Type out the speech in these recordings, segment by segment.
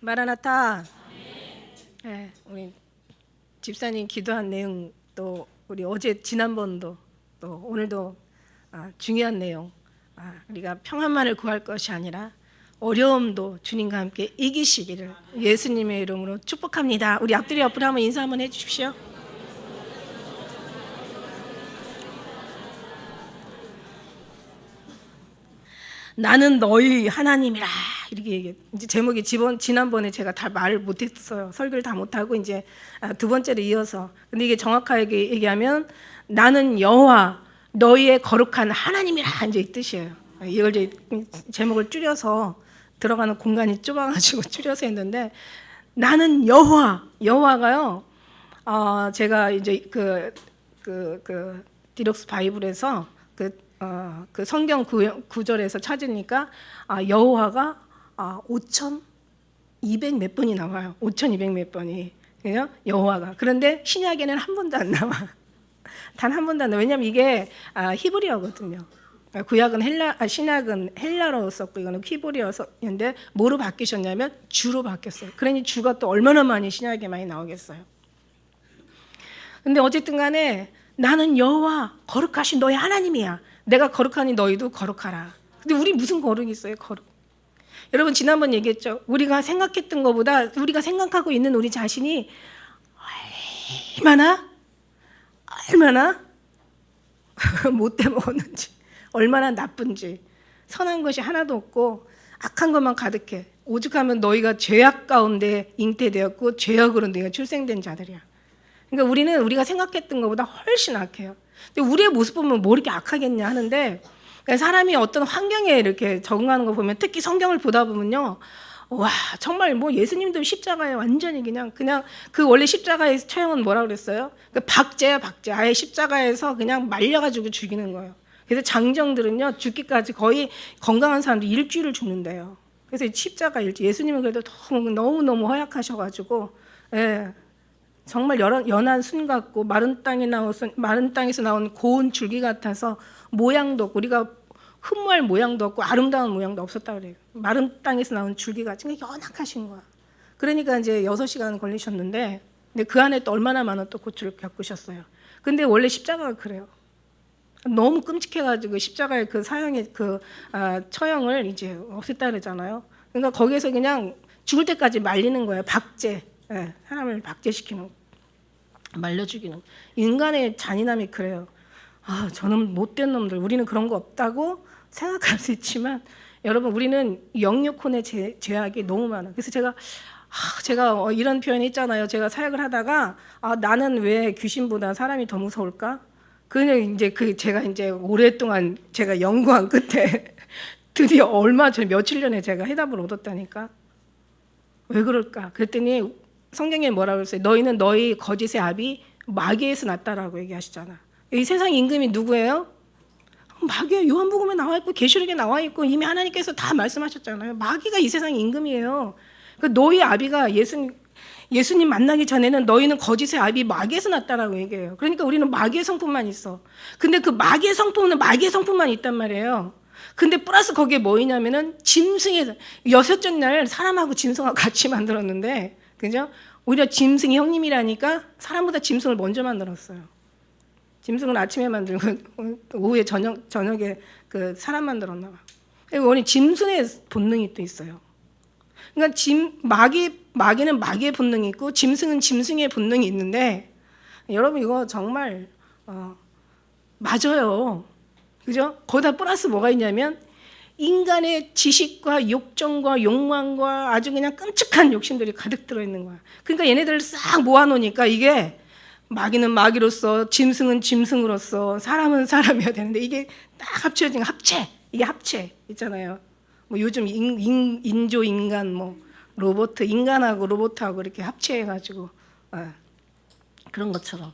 마라나타. 네, 우리 집사님 기도한 내용 또 우리 어제 지난번도 또 오늘도 중요한 내용. 우리가 평안만을 구할 것이 아니라 어려움도 주님과 함께 이기시기를 예수님의 이름으로 축복합니다. 우리 앞뒤 옆으로 한번 인사 한번 해주십시오. 나는 너희 하나님이라 이렇게 얘기해. 이제 제목이 지난번에 제가 다 말을 못했어요. 설교를 다 못하고 이제 두 번째로 이어서. 근데 이게 정확하게 얘기하면 나는 여호와 너희의 거룩한 하나님이라 이제 이 뜻이에요. 이걸 이제 제목을 줄여서 들어가는 공간이 좁아가지고 줄여서 했는데 나는 여호와가요. 제가 이제 그 디럭스 바이블에서 그 성경 구절에서 찾으니까 여호와가 5,200 몇 번이 나와요. 5,200 몇 번이. 그죠? 여호와가. 그런데 신약에는 한 번도 안 나와. 단 한 번도 안 나와. 왜냐면 이게 히브리어거든요. 구약은 신약은 헬라로 썼고 이거는 히브리어였는데 뭐로 바뀌셨냐면 주로 바뀌었어요. 그러니 주가 또 얼마나 많이 신약에 많이 나오겠어요. 근데 어쨌든 간에 나는 여호와 거룩하신 너의 하나님이야. 내가 거룩하니 너희도 거룩하라. 근데 우리 무슨 거룩이 있어요? 거룩. 여러분 지난번 얘기했죠. 우리가 생각했던 것보다 우리가 생각하고 있는 우리 자신이 얼마나 못돼 먹었는지, 얼마나 나쁜지, 선한 것이 하나도 없고 악한 것만 가득해. 오죽하면 너희가 죄악 가운데 잉태되었고 죄악으로 너희가 출생된 자들이야. 그러니까 우리가 생각했던 것보다 훨씬 악해요. 근데 우리의 모습 보면 뭐 이렇게 악하겠냐 하는데 사람이 어떤 환경에 이렇게 적응하는 거 보면 특히 성경을 보다 보면요. 와, 정말 뭐 예수님도 십자가에 완전히 그냥 그 원래 십자가의 처형은 뭐라 그랬어요? 박제야, 박제. 아예 십자가에서 그냥 말려가지고 죽이는 거예요. 그래서 장정들은요, 죽기까지 거의 건강한 사람도 일주일을 죽는데요. 그래서 십자가 일주. 예수님은 그래도 너무너무 허약하셔가지고, 예. 정말 연한 순 같고 마른 땅에서 나온 고운 줄기 같아서 모양도 없고 우리가 흠모할 모양도 없고 아름다운 모양도 없었다 그래요. 마른 땅에서 나온 줄기같이 연약하신 거야. 그러니까 이제 6시간 걸리셨는데 근데 그 안에 또 얼마나 많은 또 고초를 겪으셨어요. 근데 원래 십자가가 그래요. 너무 끔찍해가지고 십자가의 그 사형의 처형을 이제 없앴다 그러잖아요. 그러니까 거기에서 그냥 죽을 때까지 말리는 거예요. 박제. 네, 사람을 박제시키는, 말려 죽이는. 인간의 잔인함이 그래요. 저는 못된 놈들, 우리는 그런 거 없다고 생각할 수 있지만 여러분 우리는 영육혼의 죄악이 너무 많아요. 그래서 제가 이런 표현이 있잖아요. 제가 사역을 하다가 나는 왜 귀신보다 사람이 더 무서울까? 그냥 이제 제가 이제 오랫동안 제가 연구한 끝에 드디어 얼마 전에 며칠 전에 제가 해답을 얻었다니까. 왜 그럴까? 그랬더니 성경에 뭐라고 그랬어요? 너희는 너희 거짓의 압이 마귀에서 났다라고 얘기하시잖아. 이 세상 임금이 누구예요? 마귀야. 요한복음에 나와 있고 계시록에 나와 있고 이미 하나님께서 다 말씀하셨잖아요. 마귀가 이 세상 임금이에요. 그러니까 너희 아비가 예수님 만나기 전에는 너희는 거짓의 압이 마귀에서 났다라고 얘기해요. 그러니까 우리는 마귀의 성품만 있어. 근데 그 마귀의 성품은 마귀의 성품만 있단 말이에요. 근데 플러스 거기에 뭐 있냐면은 짐승의 여섯째 날 사람하고 짐승하고 같이 만들었는데, 그죠? 오히려 짐승이 형님이라니까 사람보다 짐승을 먼저 만들었어요. 짐승은 아침에 만들고 오후에 저녁에 그 사람 만들었나 봐. 그러니까 짐승의 본능이 또 있어요. 그러니까 마귀는 마귀의 본능이 있고 짐승은 짐승의 본능이 있는데 여러분 이거 정말 맞아요. 그죠? 거기다 플러스 뭐가 있냐면 인간의 지식과 욕정과 욕망과 아주 그냥 끔찍한 욕심들이 가득 들어있는 거야. 그러니까 얘네들을 싹 모아놓으니까 이게 마귀는 마귀로서 짐승은 짐승으로서 사람은 사람이어야 되는데 이게 딱 합쳐진 합체. 이게 합체 있잖아요. 뭐 요즘 인조 인간 뭐 로봇 인간하고 로봇하고 이렇게 합체해가지고 그런 것처럼.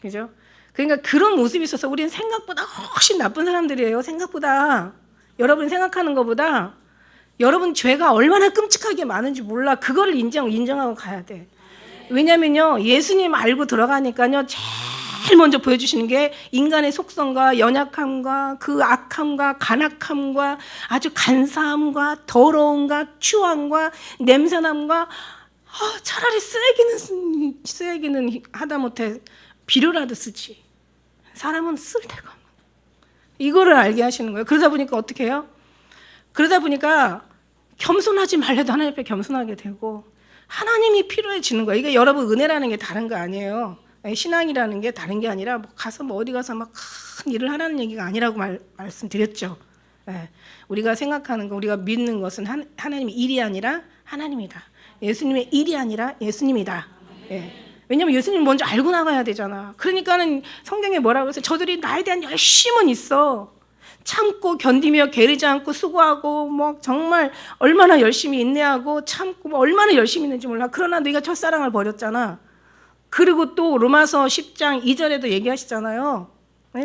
그죠? 그러니까 그런 모습이 있어서 우리는 생각보다 훨씬 나쁜 사람들이에요. 생각보다. 여러분이 생각하는 것보다 여러분 죄가 얼마나 끔찍하게 많은지 몰라. 그거를 인정하고 가야 돼. 왜냐면요 예수님 알고 들어가니까요 제일 먼저 보여주시는 게 인간의 속성과 연약함과 그 악함과 간악함과 아주 간사함과 더러움과 추함과 냄새남과 차라리 쓰레기는 하다못해 비료라도 쓰지. 사람은 쓸 데가 없는 거예요. 이거를 알게 하시는 거예요. 그러다 보니까 어떻게 해요? 그러다 보니까 겸손하지 말래도 하나님 앞에 겸손하게 되고 하나님이 필요해지는 거예요. 이게 여러분 은혜라는 게 다른 거 아니에요. 신앙이라는 게 다른 게 아니라 가서 어디 가서 막 큰 일을 하라는 얘기가 아니라고 말씀드렸죠. 우리가 생각하는 거, 우리가 믿는 것은 하나님의 일이 아니라 하나님이다. 예수님의 일이 아니라 예수님이다. 왜냐하면 예수님 먼저 알고 나가야 되잖아. 그러니까는 성경에 뭐라고 해서 저들이 나에 대한 열심은 있어. 참고 견디며 게으르지 않고 수고하고 뭐 정말 얼마나 열심히 인내하고 참고 뭐 얼마나 열심히 있는지 몰라. 그러나 네가 첫사랑을 버렸잖아. 그리고 또 로마서 10장 2절에도 얘기하시잖아요.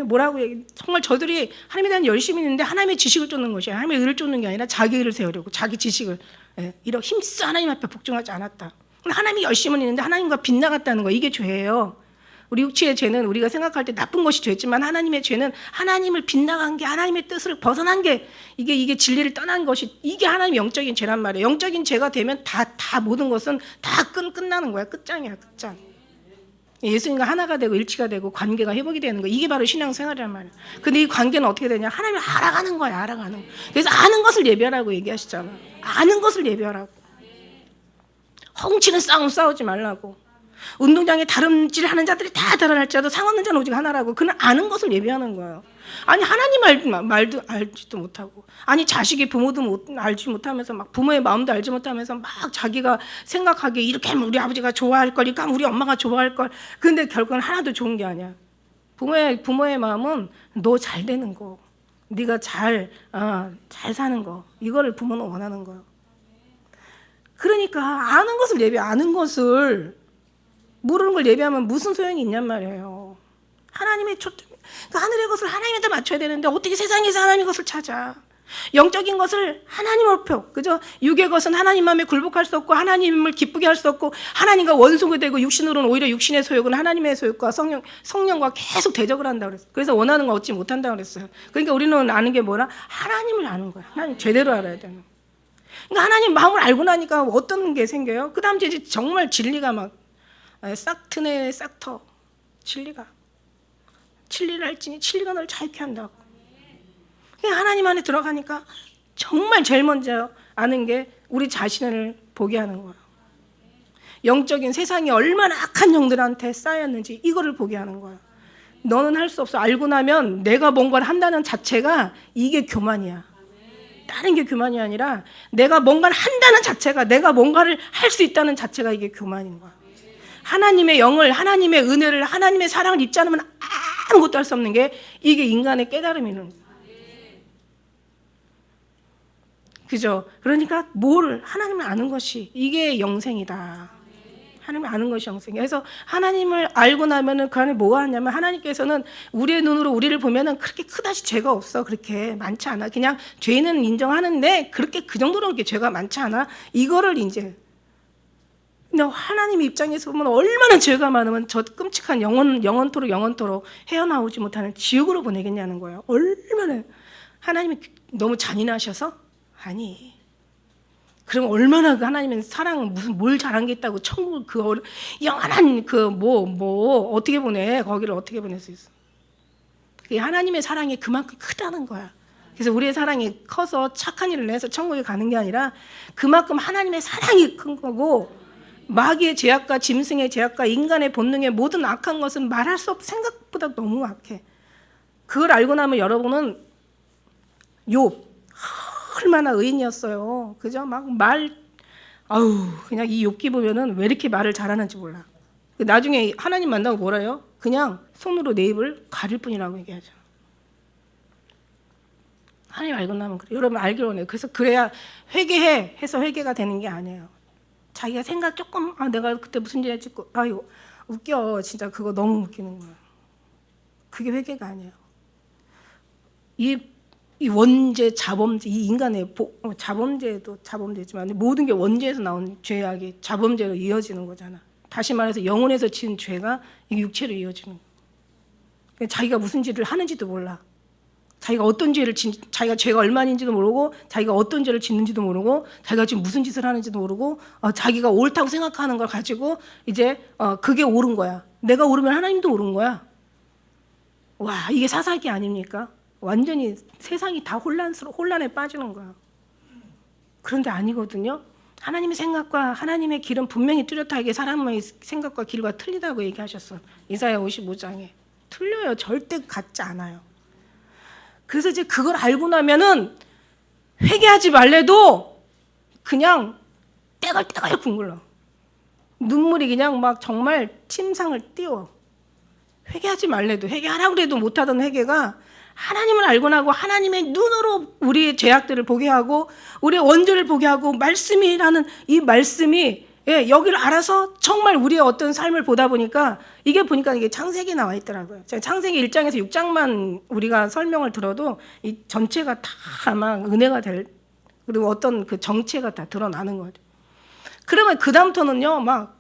뭐라고 정말 저들이 하나님에 대한 열심이 있는데 하나님의 지식을 쫓는 것이야. 하나님의 의를 쫓는 게 아니라 자기 의를 세우려고 자기 지식을 이렇게 힘써 하나님 앞에 복종하지 않았다. 하나님이 열심은 있는데 하나님과 빗나갔다는 거, 이게 죄예요. 우리 육체의 죄는 우리가 생각할 때 나쁜 것이 죄지만 하나님의 죄는 하나님을 빗나간 게, 하나님의 뜻을 벗어난 게, 이게 진리를 떠난 것이, 이게 하나님의 영적인 죄란 말이에요. 영적인 죄가 되면 다 모든 것은 다 끝나는 거야. 끝장이야, 끝장. 예수님과 하나가 되고 일치가 되고 관계가 회복이 되는 거, 이게 바로 신앙생활이란 말이에요. 근데 이 관계는 어떻게 되냐? 하나님을 알아가는 거야, 알아가는 거. 그래서 아는 것을 예배하라고 얘기하시잖아. 아는 것을 예배하라고. 헝치는 싸움 싸우지 말라고. 운동장에 다름질하는 자들이 다 달아날지라도 상없는 자는 오직 하나라고. 그는 아는 것을 예배하는 거예요. 아니 하나님 말도 알지도 못하고, 아니 자식이 부모도 알지 못하면서 막 부모의 마음도 알지 못하면서 막 자기가 생각하기에 이렇게 하면 우리 아버지가 좋아할 걸, 이렇게 하면 우리 엄마가 좋아할 걸. 근데 결국은 하나도 좋은 게 아니야. 부모의 마음은 너 잘 되는 거, 네가 잘 사는 거, 이거를 부모는 원하는 거예요. 그러니까 아는 것을 예배, 아는 것을 모르는 걸 예배하면 무슨 소용이 있냔 말이에요. 하나님의 초점, 그 하늘의 것을 하나님에다 맞춰야 되는데 어떻게 세상에서 하나님의 것을 찾아? 영적인 것을 하나님을 펴, 그죠? 육의 것은 하나님 마음에 굴복할 수 없고 하나님을 기쁘게 할 수 없고 하나님과 원수가 되고 육신으로는 오히려 육신의 소욕은 하나님의 소욕과 성령과 계속 대적을 한다 그랬어요. 그래서 원하는 거 얻지 못한다 그랬어요. 그러니까 우리는 아는 게 뭐라? 하나님을 아는 거야. 하나님 제대로 알아야 되는 거야. 그러니까 하나님 마음을 알고 나니까 어떤 게 생겨요? 그 다음 이제 정말 진리가 막 싹 트네 싹 터. 진리를 알지니 진리가 널 자유케 한다고. 하나님 안에 들어가니까 정말 제일 먼저 아는 게 우리 자신을 보게 하는 거예요. 영적인 세상이 얼마나 악한 영들한테 쌓였는지 이거를 보게 하는 거예요. 너는 할 수 없어. 알고 나면 내가 뭔가를 한다는 자체가 이게 교만이야. 다른 게 교만이 아니라 내가 뭔가를 한다는 자체가, 내가 뭔가를 할 수 있다는 자체가 이게 교만인 거야. 하나님의 영을, 하나님의 은혜를, 하나님의 사랑을 입지 않으면 아무것도 할 수 없는 게 이게 인간의 깨달음이는 거야. 그죠? 그러니까 하나님을 아는 것이 이게 영생이다. 하나님을 아는 것이 영생이야. 그래서 하나님을 알고 나면은 그 안에 뭐가 하냐면 하나님께서는 우리의 눈으로 우리를 보면은 그렇게 크다시 죄가 없어. 그렇게 많지 않아. 그냥 죄는 인정하는데 그렇게 그 정도로 그렇게 죄가 많지 않아. 이거를 이제 근데 하나님 입장에서 보면 얼마나 죄가 많으면 저 끔찍한 영원토록 헤어나오지 못하는 지옥으로 보내겠냐는 거예요. 얼마나 하나님이 너무 잔인하셔서? 아니. 그럼 얼마나 그 하나님은 사랑 무슨 뭘 잘한 게 있다고 천국 영원한 어떻게 보내? 거기를 어떻게 보낼 수 있어? 하나님의 사랑이 그만큼 크다는 거야. 그래서 우리의 사랑이 커서 착한 일을 해서 천국에 가는 게 아니라 그만큼 하나님의 사랑이 큰 거고, 마귀의 죄악과 짐승의 죄악과 인간의 본능의 모든 악한 것은 말할 수 없, 생각보다 너무 악해. 그걸 알고 나면 여러분은 욥 얼마나 의인이었어요. 그죠? 그냥 이 욥기 보면은 왜 이렇게 말을 잘하는지 몰라. 나중에 하나님 만나고 뭐라 해요? 그냥 손으로 내 입을 가릴 뿐이라고 얘기하죠. 하나님 알고 나면 그래. 여러분 알기로 원해요. 그래서 그래야 회개해 해서 회개가 되는 게 아니에요. 자기가 생각 조금, 내가 그때 무슨 일 했지? 웃겨. 진짜 그거 너무 웃기는 거야. 그게 회개가 아니에요. 이 원죄, 자범죄, 이 인간의 자범죄도 자범죄지만 모든 게 원죄에서 나온 죄악이 자범죄로 이어지는 거잖아. 다시 말해서 영혼에서 지은 죄가 이 육체로 이어지는 거야. 자기가 무슨 죄를 하는지도 몰라. 자기가 어떤 죄를 자기가 죄가 얼마인지도 모르고, 자기가 어떤 죄를 짓는지도 모르고, 자기가 지금 무슨 짓을 하는지도 모르고, 자기가 옳다고 생각하는 걸 가지고 이제 그게 옳은 거야. 내가 옳으면 하나님도 옳은 거야. 와, 이게 사사기 아닙니까? 완전히 세상이 다 혼란에 빠지는 거야. 그런데 아니거든요. 하나님의 생각과 하나님의 길은 분명히 뚜렷하게 사람의 생각과 길과 틀리다고 얘기하셨어. 이사야 55장에. 틀려요. 절대 같지 않아요. 그래서 이제 그걸 알고 나면은 회개하지 말래도 그냥 떼걸떼걸 굶글러. 눈물이 그냥 막 정말 침상을 띄워. 회개하지 말래도, 회개하라고 해도 못하던 회개가 하나님을 알고 나고 하나님의 눈으로 우리의 죄악들을 보게 하고 우리의 원죄를 보게 하고 말씀이라는 이 말씀이 여기를 알아서 정말 우리의 어떤 삶을 보다 보니까 이게 창세기에 나와 있더라고요. 제가 창세기 1장에서 6장만 우리가 설명을 들어도 이 전체가 다 아마 은혜가 될, 그리고 어떤 그 정체가 다 드러나는 거죠. 그러면 그 다음부터는요, 막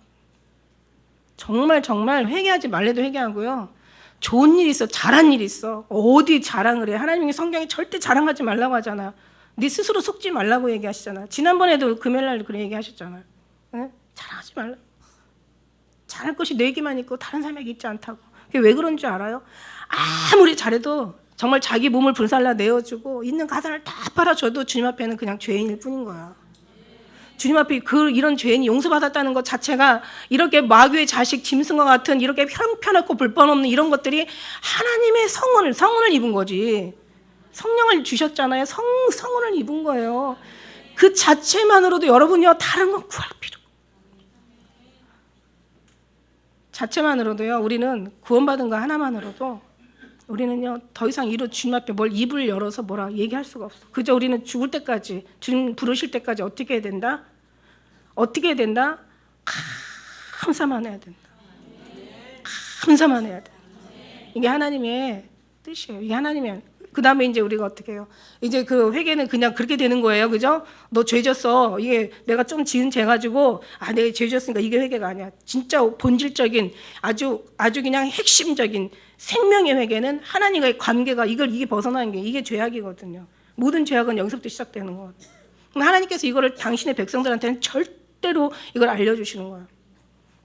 정말 회개하지 말래도 회개하고요. 좋은 일 있어, 잘한 일 있어. 어디 자랑을 해. 하나님이 성경에 절대 자랑하지 말라고 하잖아. 네 스스로 속지 말라고 얘기하시잖아. 지난번에도 금요일날 그런 얘기하셨잖아요. 네? 자랑하지 말라. 잘할 것이 내게만 있고 다른 사람에게 있지 않다고. 그게 왜 그런 줄 알아요? 아무리 잘해도 정말 자기 몸을 불살라 내어주고 있는 가산을 다 팔아줘도 주님 앞에는 그냥 죄인일 뿐인 거야. 주님 앞에 이런 죄인이 용서받았다는 것 자체가 이렇게 마귀의 자식 짐승과 같은 이렇게 형편없고 불법 없는 이런 것들이 하나님의 성은을 입은 거지. 성령을 주셨잖아요. 성은을 입은 거예요. 그 자체만으로도 여러분이요, 다른 건 구할 필요. 자체만으로도요, 우리는 구원받은 거 하나만으로도 우리는요, 더 이상 주님 앞에 뭘 입을 열어서 뭐라 얘기할 수가 없어. 그저 우리는 죽을 때까지, 주님 부르실 때까지 어떻게 해야 된다? 어떻게 해야 된다? 감사만 해야 된다. 감사만 해야 돼. 이게 하나님의 뜻이에요. 이게 하나님의. 그 다음에 이제 우리가 어떻게 해요? 이제 그 회개는 그냥 그렇게 되는 거예요. 그죠? 너 죄 졌어. 이게 내가 좀 지은 죄 가지고, 내가 죄 졌으니까 이게 회개가 아니야. 진짜 본질적인, 아주 그냥 핵심적인 생명의 회개는 하나님과의 관계가 이게 벗어나는 게 이게 죄악이거든요. 모든 죄악은 여기서부터 시작되는 거거든요. 하나님께서 이거를 당신의 백성들한테는 절대로 이걸 알려주시는 거예요.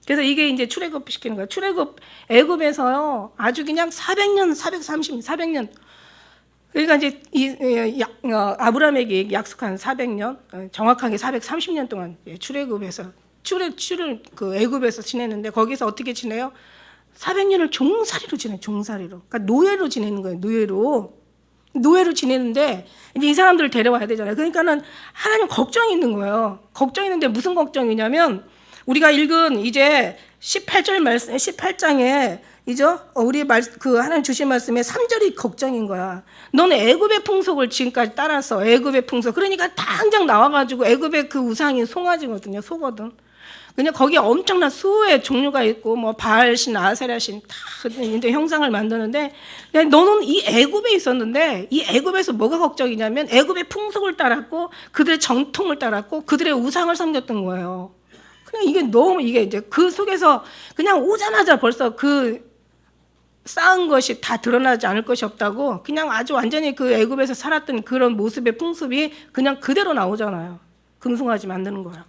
그래서 이게 이제 출애굽 시키는 거예요. 출애굽 애굽에서요, 아주 그냥 400년. 그러니까 이제 아브라함에게 약속한 400년, 정확하게 430년 동안 출애굽에서 그 애굽에서 지냈는데 거기서 어떻게 지내요? 400년을 종살이로 지내, 종살이로. 그러니까 노예로 지내는 거예요. 노예로 지내는데 이제 이 사람들을 데려와야 되잖아요. 그러니까는 하나님 걱정이 있는 거예요. 걱정이 있는데 무슨 걱정이냐면 우리가 읽은 이제 18절 말씀, 18장에 우리 하나님 주신 말씀에 3절이 걱정인 거야. 너는 애굽의 풍속을 지금까지 따라서 애굽의 풍속. 그러니까 당장 나와가지고 애굽의 그 우상인 송아지거든요. 소거든. 그냥 거기에 엄청난 수의 종류가 있고 뭐 바알신, 아세라신 다 이제 형상을 만드는데 너는 이 애굽에 있었는데 이 애굽에서 뭐가 걱정이냐면 애굽의 풍속을 따랐고 그들의 정통을 따랐고 그들의 우상을 섬겼던 거예요. 그냥 이게 이제 그 속에서 그냥 오자마자 벌써 그 쌓은 것이 다 드러나지 않을 것이 없다고 그냥 아주 완전히 그 애굽에서 살았던 그런 모습의 풍습이 그냥 그대로 나오잖아요. 금송아지 만드는 거야.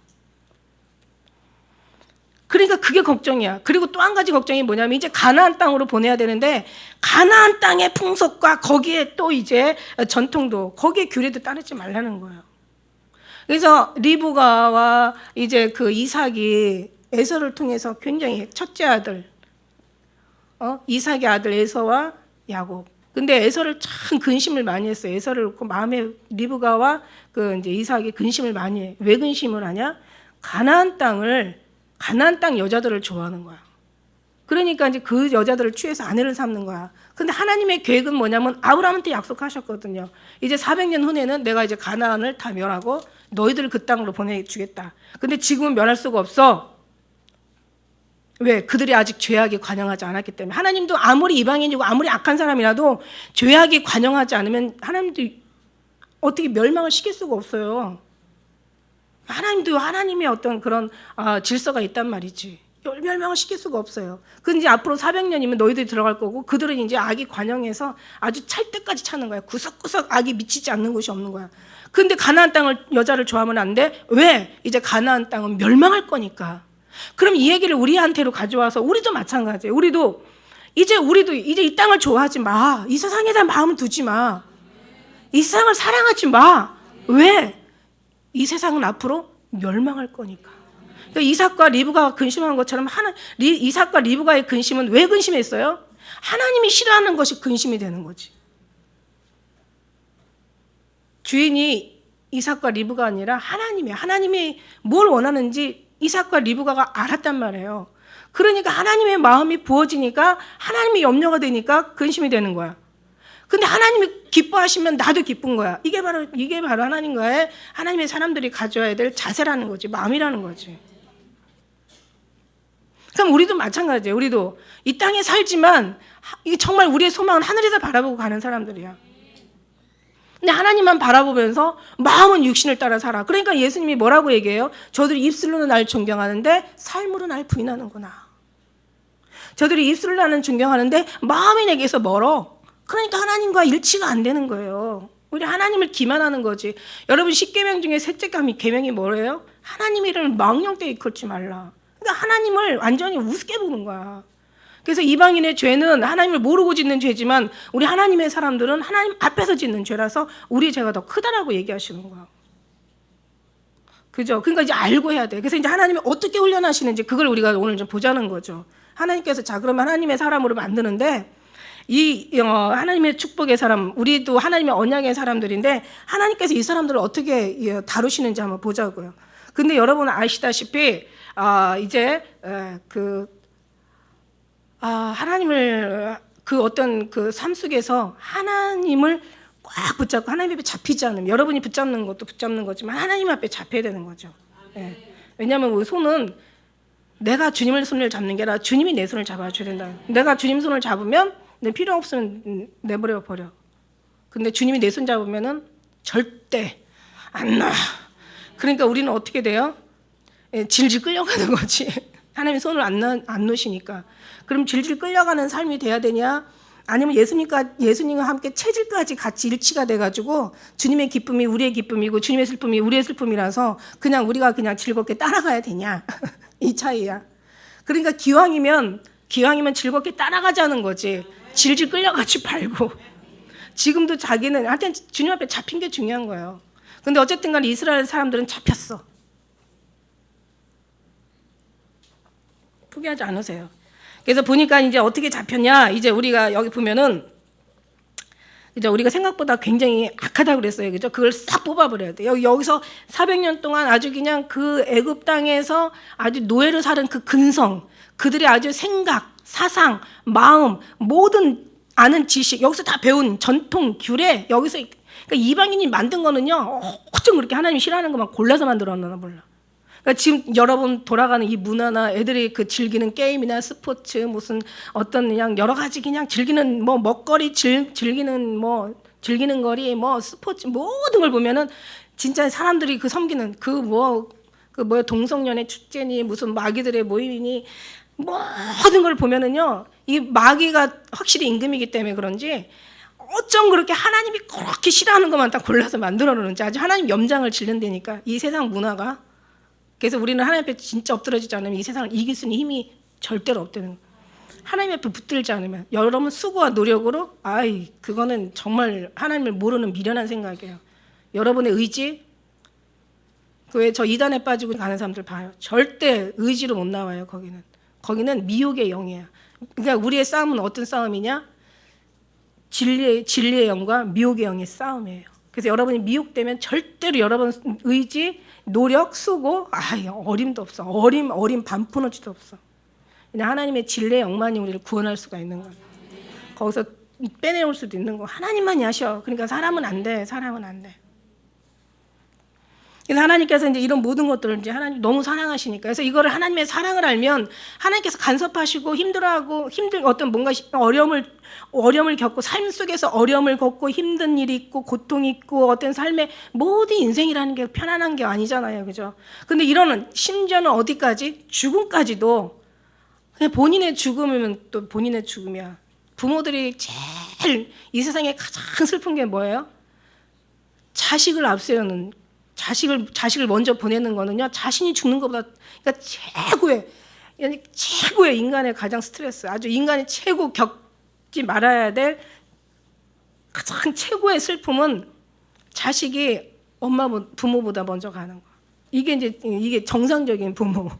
그러니까 그게 걱정이야. 그리고 또 한 가지 걱정이 뭐냐면 이제 가나안 땅으로 보내야 되는데 가나안 땅의 풍속과 거기에 또 이제 전통도 거기에 규례도 따르지 말라는 거예요. 그래서 리브가와 이제 그 이삭이 에서를 통해서 굉장히 첫째 아들 이삭의 아들 에서와 야곱. 근데 에서를 참 근심을 많이 했어요. 에서를 그 마음에 리브가와 그 이제 이삭이 근심을 많이 해. 왜 근심을 하냐? 가나안 땅 여자들을 좋아하는 거야. 그러니까 이제 그 여자들을 취해서 아내를 삼는 거야. 근데 하나님의 계획은 뭐냐면 아브라함한테 약속하셨거든요. 이제 400년 후에는 내가 이제 가나안을 다 멸하고 너희들을 그 땅으로 보내주겠다. 근데 지금은 멸할 수가 없어. 왜? 그들이 아직 죄악에 관영하지 않았기 때문에. 하나님도 아무리 이방인이고 아무리 악한 사람이라도 죄악에 관영하지 않으면 하나님도 어떻게 멸망을 시킬 수가 없어요. 하나님도 하나님의 어떤 그런 질서가 있단 말이지. 멸망을 시킬 수가 없어요. 근데 이제 앞으로 400년이면 너희들이 들어갈 거고 그들은 이제 악이 관영해서 아주 찰 때까지 차는 거야. 구석구석 악이 미치지 않는 곳이 없는 거야. 근데 가나안 땅을 여자를 좋아하면 안 돼? 왜? 이제 가나안 땅은 멸망할 거니까. 그럼 이 얘기를 우리한테로 가져와서 우리도 마찬가지예요. 우리도 이제 이 땅을 좋아하지 마. 이 세상에 대한 마음 두지 마. 이 세상을 사랑하지 마. 왜? 이 세상은 앞으로 멸망할 거니까. 그러니까 이삭과 리브가가 근심한 것처럼 이삭과 리브가의 근심은 왜 근심했어요? 하나님이 싫어하는 것이 근심이 되는 거지. 주인이 이삭과 리브가 아니라 하나님이에요. 하나님이 뭘 원하는지 이삭과 리브가가 알았단 말이에요. 그러니까 하나님의 마음이 부어지니까 하나님이 염려가 되니까 근심이 되는 거야. 근데 하나님이 기뻐하시면 나도 기쁜 거야. 이게 바로 하나님의 사람들이 가져야 될 자세라는 거지. 마음이라는 거지. 그럼 우리도 마찬가지예요. 우리도 이 땅에 살지만 이게 정말 우리의 소망은 하늘에서 바라보고 가는 사람들이야. 근데 하나님만 바라보면서 마음은 육신을 따라 살아. 그러니까 예수님이 뭐라고 얘기해요? 저들이 입술로는 날 존경하는데 삶으로 날 부인하는구나. 저들이 입술로는 존경하는데 마음이 내게서 멀어. 그러니까 하나님과 일치가 안 되는 거예요. 우리 하나님을 기만하는 거지. 여러분 10계명 중에 셋째 계명이 뭐예요? 하나님의 이름을 망령되이 일컬지 말라. 그러니까 하나님을 완전히 우습게 보는 거야. 그래서 이방인의 죄는 하나님을 모르고 짓는 죄지만 우리 하나님의 사람들은 하나님 앞에서 짓는 죄라서 우리 죄가 더 크다라고 얘기하시는 거야. 그죠? 그러니까 이제 알고 해야 돼. 그래서 이제 하나님이 어떻게 훈련하시는지 그걸 우리가 오늘 좀 보자는 거죠. 하나님께서 자 그러면 하나님의 사람으로 만드는데 하나님의 축복의 사람, 우리도 하나님의 언약의 사람들인데 하나님께서 이 사람들을 어떻게 다루시는지 한번 보자고요. 근데 여러분 아시다시피 이제 하나님을 그 어떤 그 삶 속에서 하나님을 꽉 붙잡고 하나님 앞에 잡히지 않으면 여러분이 붙잡는 것도 붙잡는 거지만 하나님 앞에 잡혀야 되는 거죠. 예. 왜냐하면 우리 손은 내가 주님의 손을 잡는 게 아니라 주님이 내 손을 잡아줘야 된다. 내가 주님 손을 잡으면 내 필요 없으면 내버려 버려. 근데 주님이 내 손 잡으면은 절대 안 놔. 그러니까 우리는 어떻게 돼요? 질질 끌려가는 거지. 하나님이 손을 안 놓으시니까. 그럼 질질 끌려가는 삶이 돼야 되냐? 아니면 예수님과 함께 체질까지 같이 일치가 돼가지고 주님의 기쁨이 우리의 기쁨이고 주님의 슬픔이 우리의 슬픔이라서 그냥 우리가 그냥 즐겁게 따라가야 되냐? 이 차이야. 그러니까 기왕이면 즐겁게 따라가자는 거지. 질질 끌려가지 말고. 지금도 자기는 하여튼 주님 앞에 잡힌 게 중요한 거예요. 근데 어쨌든 간에 이스라엘 사람들은 잡혔어. 포기하지 않으세요. 그래서 보니까 이제 어떻게 잡혔냐. 이제 우리가 여기 보면은 이제 우리가 생각보다 굉장히 악하다고 그랬어요. 그죠? 그걸 싹 뽑아버려야 돼. 여기서 400년 동안 아주 그냥 그 애굽 땅에서 아주 노예로 사는 그 근성, 그들의 아주 생각, 사상, 마음, 모든 아는 지식, 여기서 다 배운 전통, 규례, 여기서 그러니까 이방인이 만든 거는요, 어쩜 그렇게 하나님이 싫어하는 것만 골라서 만들었나 몰라. 그러니까 지금 여러분 돌아가는 이 문화나 애들이 그 즐기는 게임이나 스포츠 무슨 어떤 그냥 여러 가지 그냥 즐기는 뭐 먹거리 즐기는 거리 뭐 스포츠 모든 걸 보면은 진짜 사람들이 그 섬기는 동성연애 축제니 무슨 마귀들의 모임이니 모든 걸 보면은요 이 마귀가 확실히 임금이기 때문에 그런지 어쩜 그렇게 하나님이 그렇게 싫어하는 것만 딱 골라서 만들어 놓는지 아주 하나님 염장을 지른다니까 이 세상 문화가. 그래서 우리는 하나님 앞에 진짜 엎드러지지 않으면 이 세상을 이길 수 있는 힘이 절대로 없다는 거예요. 하나님 앞에 붙들지 않으면 여러분 수고와 노력으로 그거는 정말 하나님을 모르는 미련한 생각이에요. 여러분의 의지 왜 저 이단에 빠지고 가는 사람들 봐요. 절대 의지로 못 나와요. 거기는 미혹의 영이에요. 그러니까 우리의 싸움은 어떤 싸움이냐? 진리의 영과 미혹의 영의 싸움이에요. 그래서 여러분이 미혹되면 절대로 여러분 의지, 노력, 수고, 어림도 없어. 어림 반푼어치도 없어. 그냥 하나님의 진리의 영만이 우리를 구원할 수가 있는 거예요. 거기서 빼내올 수도 있는 거. 하나님만이 하셔. 그러니까 사람은 안 돼. 그래서 하나님께서 이제 이런 모든 것들을 이제 하나님 너무 사랑하시니까. 그래서 이거를 하나님의 사랑을 알면 하나님께서 간섭하시고 힘들어하고 어떤 뭔가 어려움을 겪고 삶 속에서 어려움을 겪고 힘든 일이 있고 고통이 있고 어떤 삶의 모든 인생이라는 게 편안한 게 아니잖아요. 그죠? 근데 심지어는 어디까지? 죽음까지도 그냥 본인의 죽음이면 또 본인의 죽음이야. 부모들이 제일 이 세상에 가장 슬픈 게 뭐예요? 자식을 앞세우는, 자식을 먼저 보내는 거는요, 자신이 죽는 것보다, 그러니까 최고의 인간의 가장 스트레스, 아주 인간이 최고 겪지 말아야 될 가장 최고의 슬픔은 자식이 부모보다 먼저 가는 거. 이게 정상적인 부모.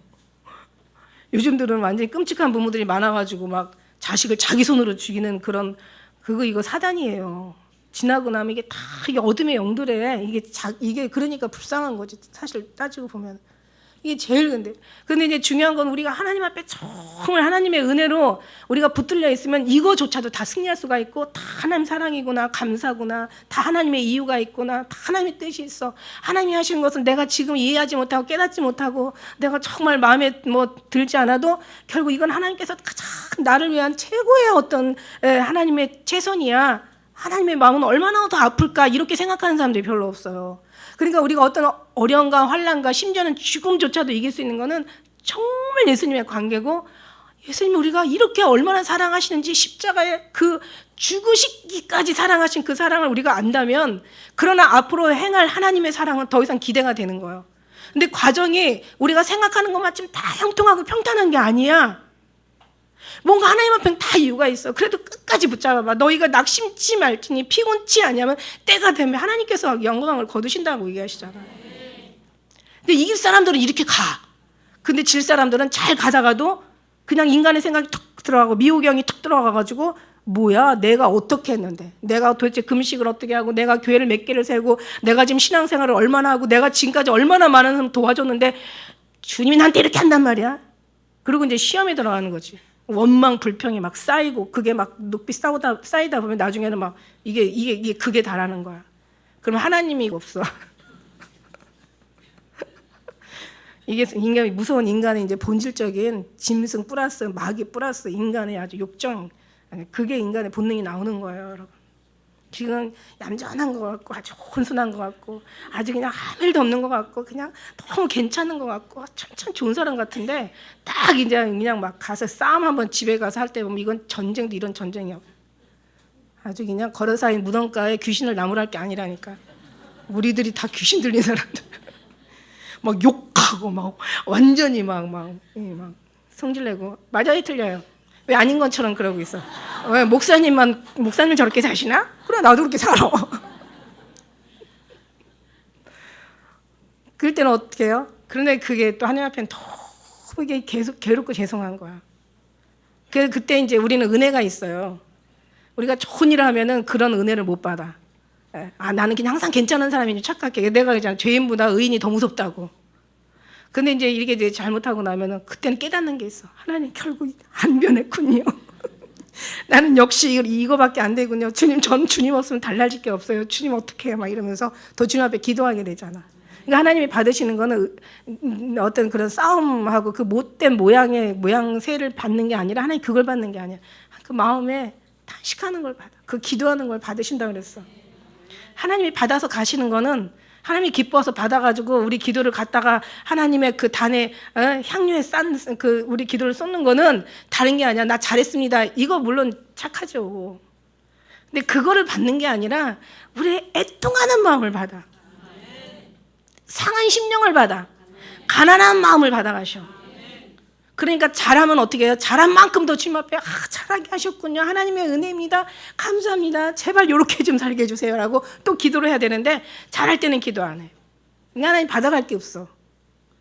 요즘들은 완전히 끔찍한 부모들이 많아가지고 막 자식을 자기 손으로 죽이는 그런 이거 사단이에요. 지나고 나면 이게 다 이게 어둠의 영들에 이게 그러니까 불쌍한 거지. 사실 따지고 보면 이게 제일 근데 이제 중요한 건 우리가 하나님 앞에 정말 하나님의 은혜로 우리가 붙들려 있으면 이거조차도 다 승리할 수가 있고, 다 하나님 사랑이구나, 감사구나, 다 하나님의 이유가 있구나, 다 하나님의 뜻이 있어. 하나님이 하시는 것은 내가 지금 이해하지 못하고 깨닫지 못하고 내가 정말 마음에 들지 않아도 결국 이건 하나님께서 가장 나를 위한 최고의 어떤 하나님의 최선이야. 하나님의 마음은 얼마나 더 아플까, 이렇게 생각하는 사람들이 별로 없어요. 그러니까 우리가 어떤 어려움과 환난과 심지어는 죽음조차도 이길 수 있는 것은 정말 예수님의 관계고, 예수님이 우리가 이렇게 얼마나 사랑하시는지, 십자가에 그 죽으시기까지 사랑하신 그 사랑을 우리가 안다면, 그러나 앞으로 행할 하나님의 사랑은 더 이상 기대가 되는 거예요. 근데 과정이 우리가 생각하는 것만큼 다 형통하고 평탄한 게 아니야. 뭔가 하나님 앞에는 다 이유가 있어. 그래도 끝까지 붙잡아봐. 너희가 낙심치 말지니 피곤치 않냐면 때가 되면 하나님께서 영광을 거두신다고 얘기하시잖아요. 근데 이길 사람들은 이렇게 가. 근데 질 사람들은 잘 가다가도 그냥 인간의 생각이 툭 들어가고 미호경이 툭 들어가가지고, 뭐야, 내가 어떻게 했는데, 내가 도대체 금식을 어떻게 하고, 내가 교회를 몇 개를 세고, 내가 지금 신앙생활을 얼마나 하고, 내가 지금까지 얼마나 많은 사람 도와줬는데 주님이 나한테 이렇게 한단 말이야. 그리고 이제 시험에 들어가는 거지. 원망 불평이 막 쌓이고, 그게 막 높이 쌓이다 보면 나중에는 막 이게 극에 달하는 거야. 그러면 하나님이 없어. 이게 무서운 인간의 이제 본질적인 짐승 플러스 마귀 플러스 인간의 아주 욕정, 그게 인간의 본능이 나오는 거예요, 여러분. 지금 얌전한 것 같고, 아주 혼순한 것 같고, 아주 그냥 아무 일도 없는 것 같고, 그냥 너무 괜찮은 것 같고, 참 좋은 사람 같은데, 딱 이제 그냥 막 가서 싸움 한번 집에 가서 할 때 보면 이건 전쟁도 이런 전쟁이야. 아주 그냥 걸어사이 무덤가에 귀신을 나무랄 게 아니라니까. 우리들이 다 귀신 들린 사람들. 막 욕하고, 막 완전히 막 성질내고. 맞아요, 틀려요? 왜 아닌 것처럼 그러고 있어? 왜 목사님 저렇게 사시나? 그래, 나도 그렇게 살아. 그럴 때는 어떻게 해요? 그런데 그게 또 하나님 앞에는 너무 이게 계속 괴롭고 죄송한 거야. 그때 이제 우리는 은혜가 있어요. 우리가 좋은 일을 하면은 그런 은혜를 못 받아. 나는 그냥 항상 괜찮은 사람이니 착각해. 내가 그냥 죄인보다 의인이 더 무섭다고. 근데 이제 이게 잘못하고 나면은 그때는 깨닫는 게 있어. 하나님 결국 안 변했군요. 나는 역시 이거밖에 안 되군요. 전 주님 없으면 달라질 게 없어요. 주님 어떻게 해? 막 이러면서 더 주님 앞에 기도하게 되잖아. 그러니까 하나님이 받으시는 거는 어떤 그런 싸움하고 그 못된 모양새를 받는 게 아니라, 하나님 그걸 받는 게 아니야. 그 마음에 탄식하는 걸 받아. 그 기도하는 걸 받으신다 그랬어. 하나님이 받아서 가시는 거는, 하나님이 기뻐서 받아가지고 우리 기도를 갖다가 하나님의 그 단에 향유에 싼 그 우리 기도를 쏟는 거는 다른 게 아니야. 나 잘했습니다. 이거 물론 착하죠. 근데 그거를 받는 게 아니라 우리의 애통하는 마음을 받아. 상한 심령을 받아. 가난한 마음을 받아가셔. 그러니까 잘하면 어떻게 해요? 잘한 만큼 더 주님 앞에 잘하게 하셨군요. 하나님의 은혜입니다. 감사합니다. 제발 이렇게 좀 살게 해주세요라고 또 기도를 해야 되는데, 잘할 때는 기도 안 해. 하나님 받아갈 게 없어.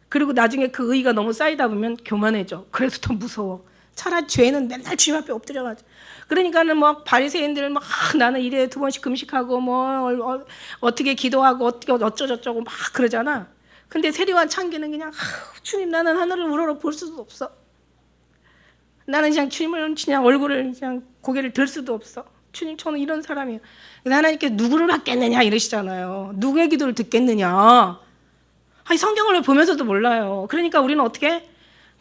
그리고 나중에 그 의의가 너무 쌓이다 보면 교만해져. 그래서 더 무서워. 차라리 죄는 맨날 주님 앞에 엎드려가지고. 그러니까는 막 바리새인들 막 나는 일에 2번씩 금식하고 뭐 어떻게 기도하고 어떻게 어쩌저쩌고 막 그러잖아. 근데 세리와 창기는 그냥 주님, 나는 하늘을 우러러 볼 수도 없어. 나는 그냥 주님을 그냥 얼굴을 그냥 고개를 들 수도 없어. 주님, 저는 이런 사람이에요. 하나님께 누구를 받겠느냐 이러시잖아요. 누구의 기도를 듣겠느냐. 아니, 성경을 보면서도 몰라요. 그러니까 우리는 어떻게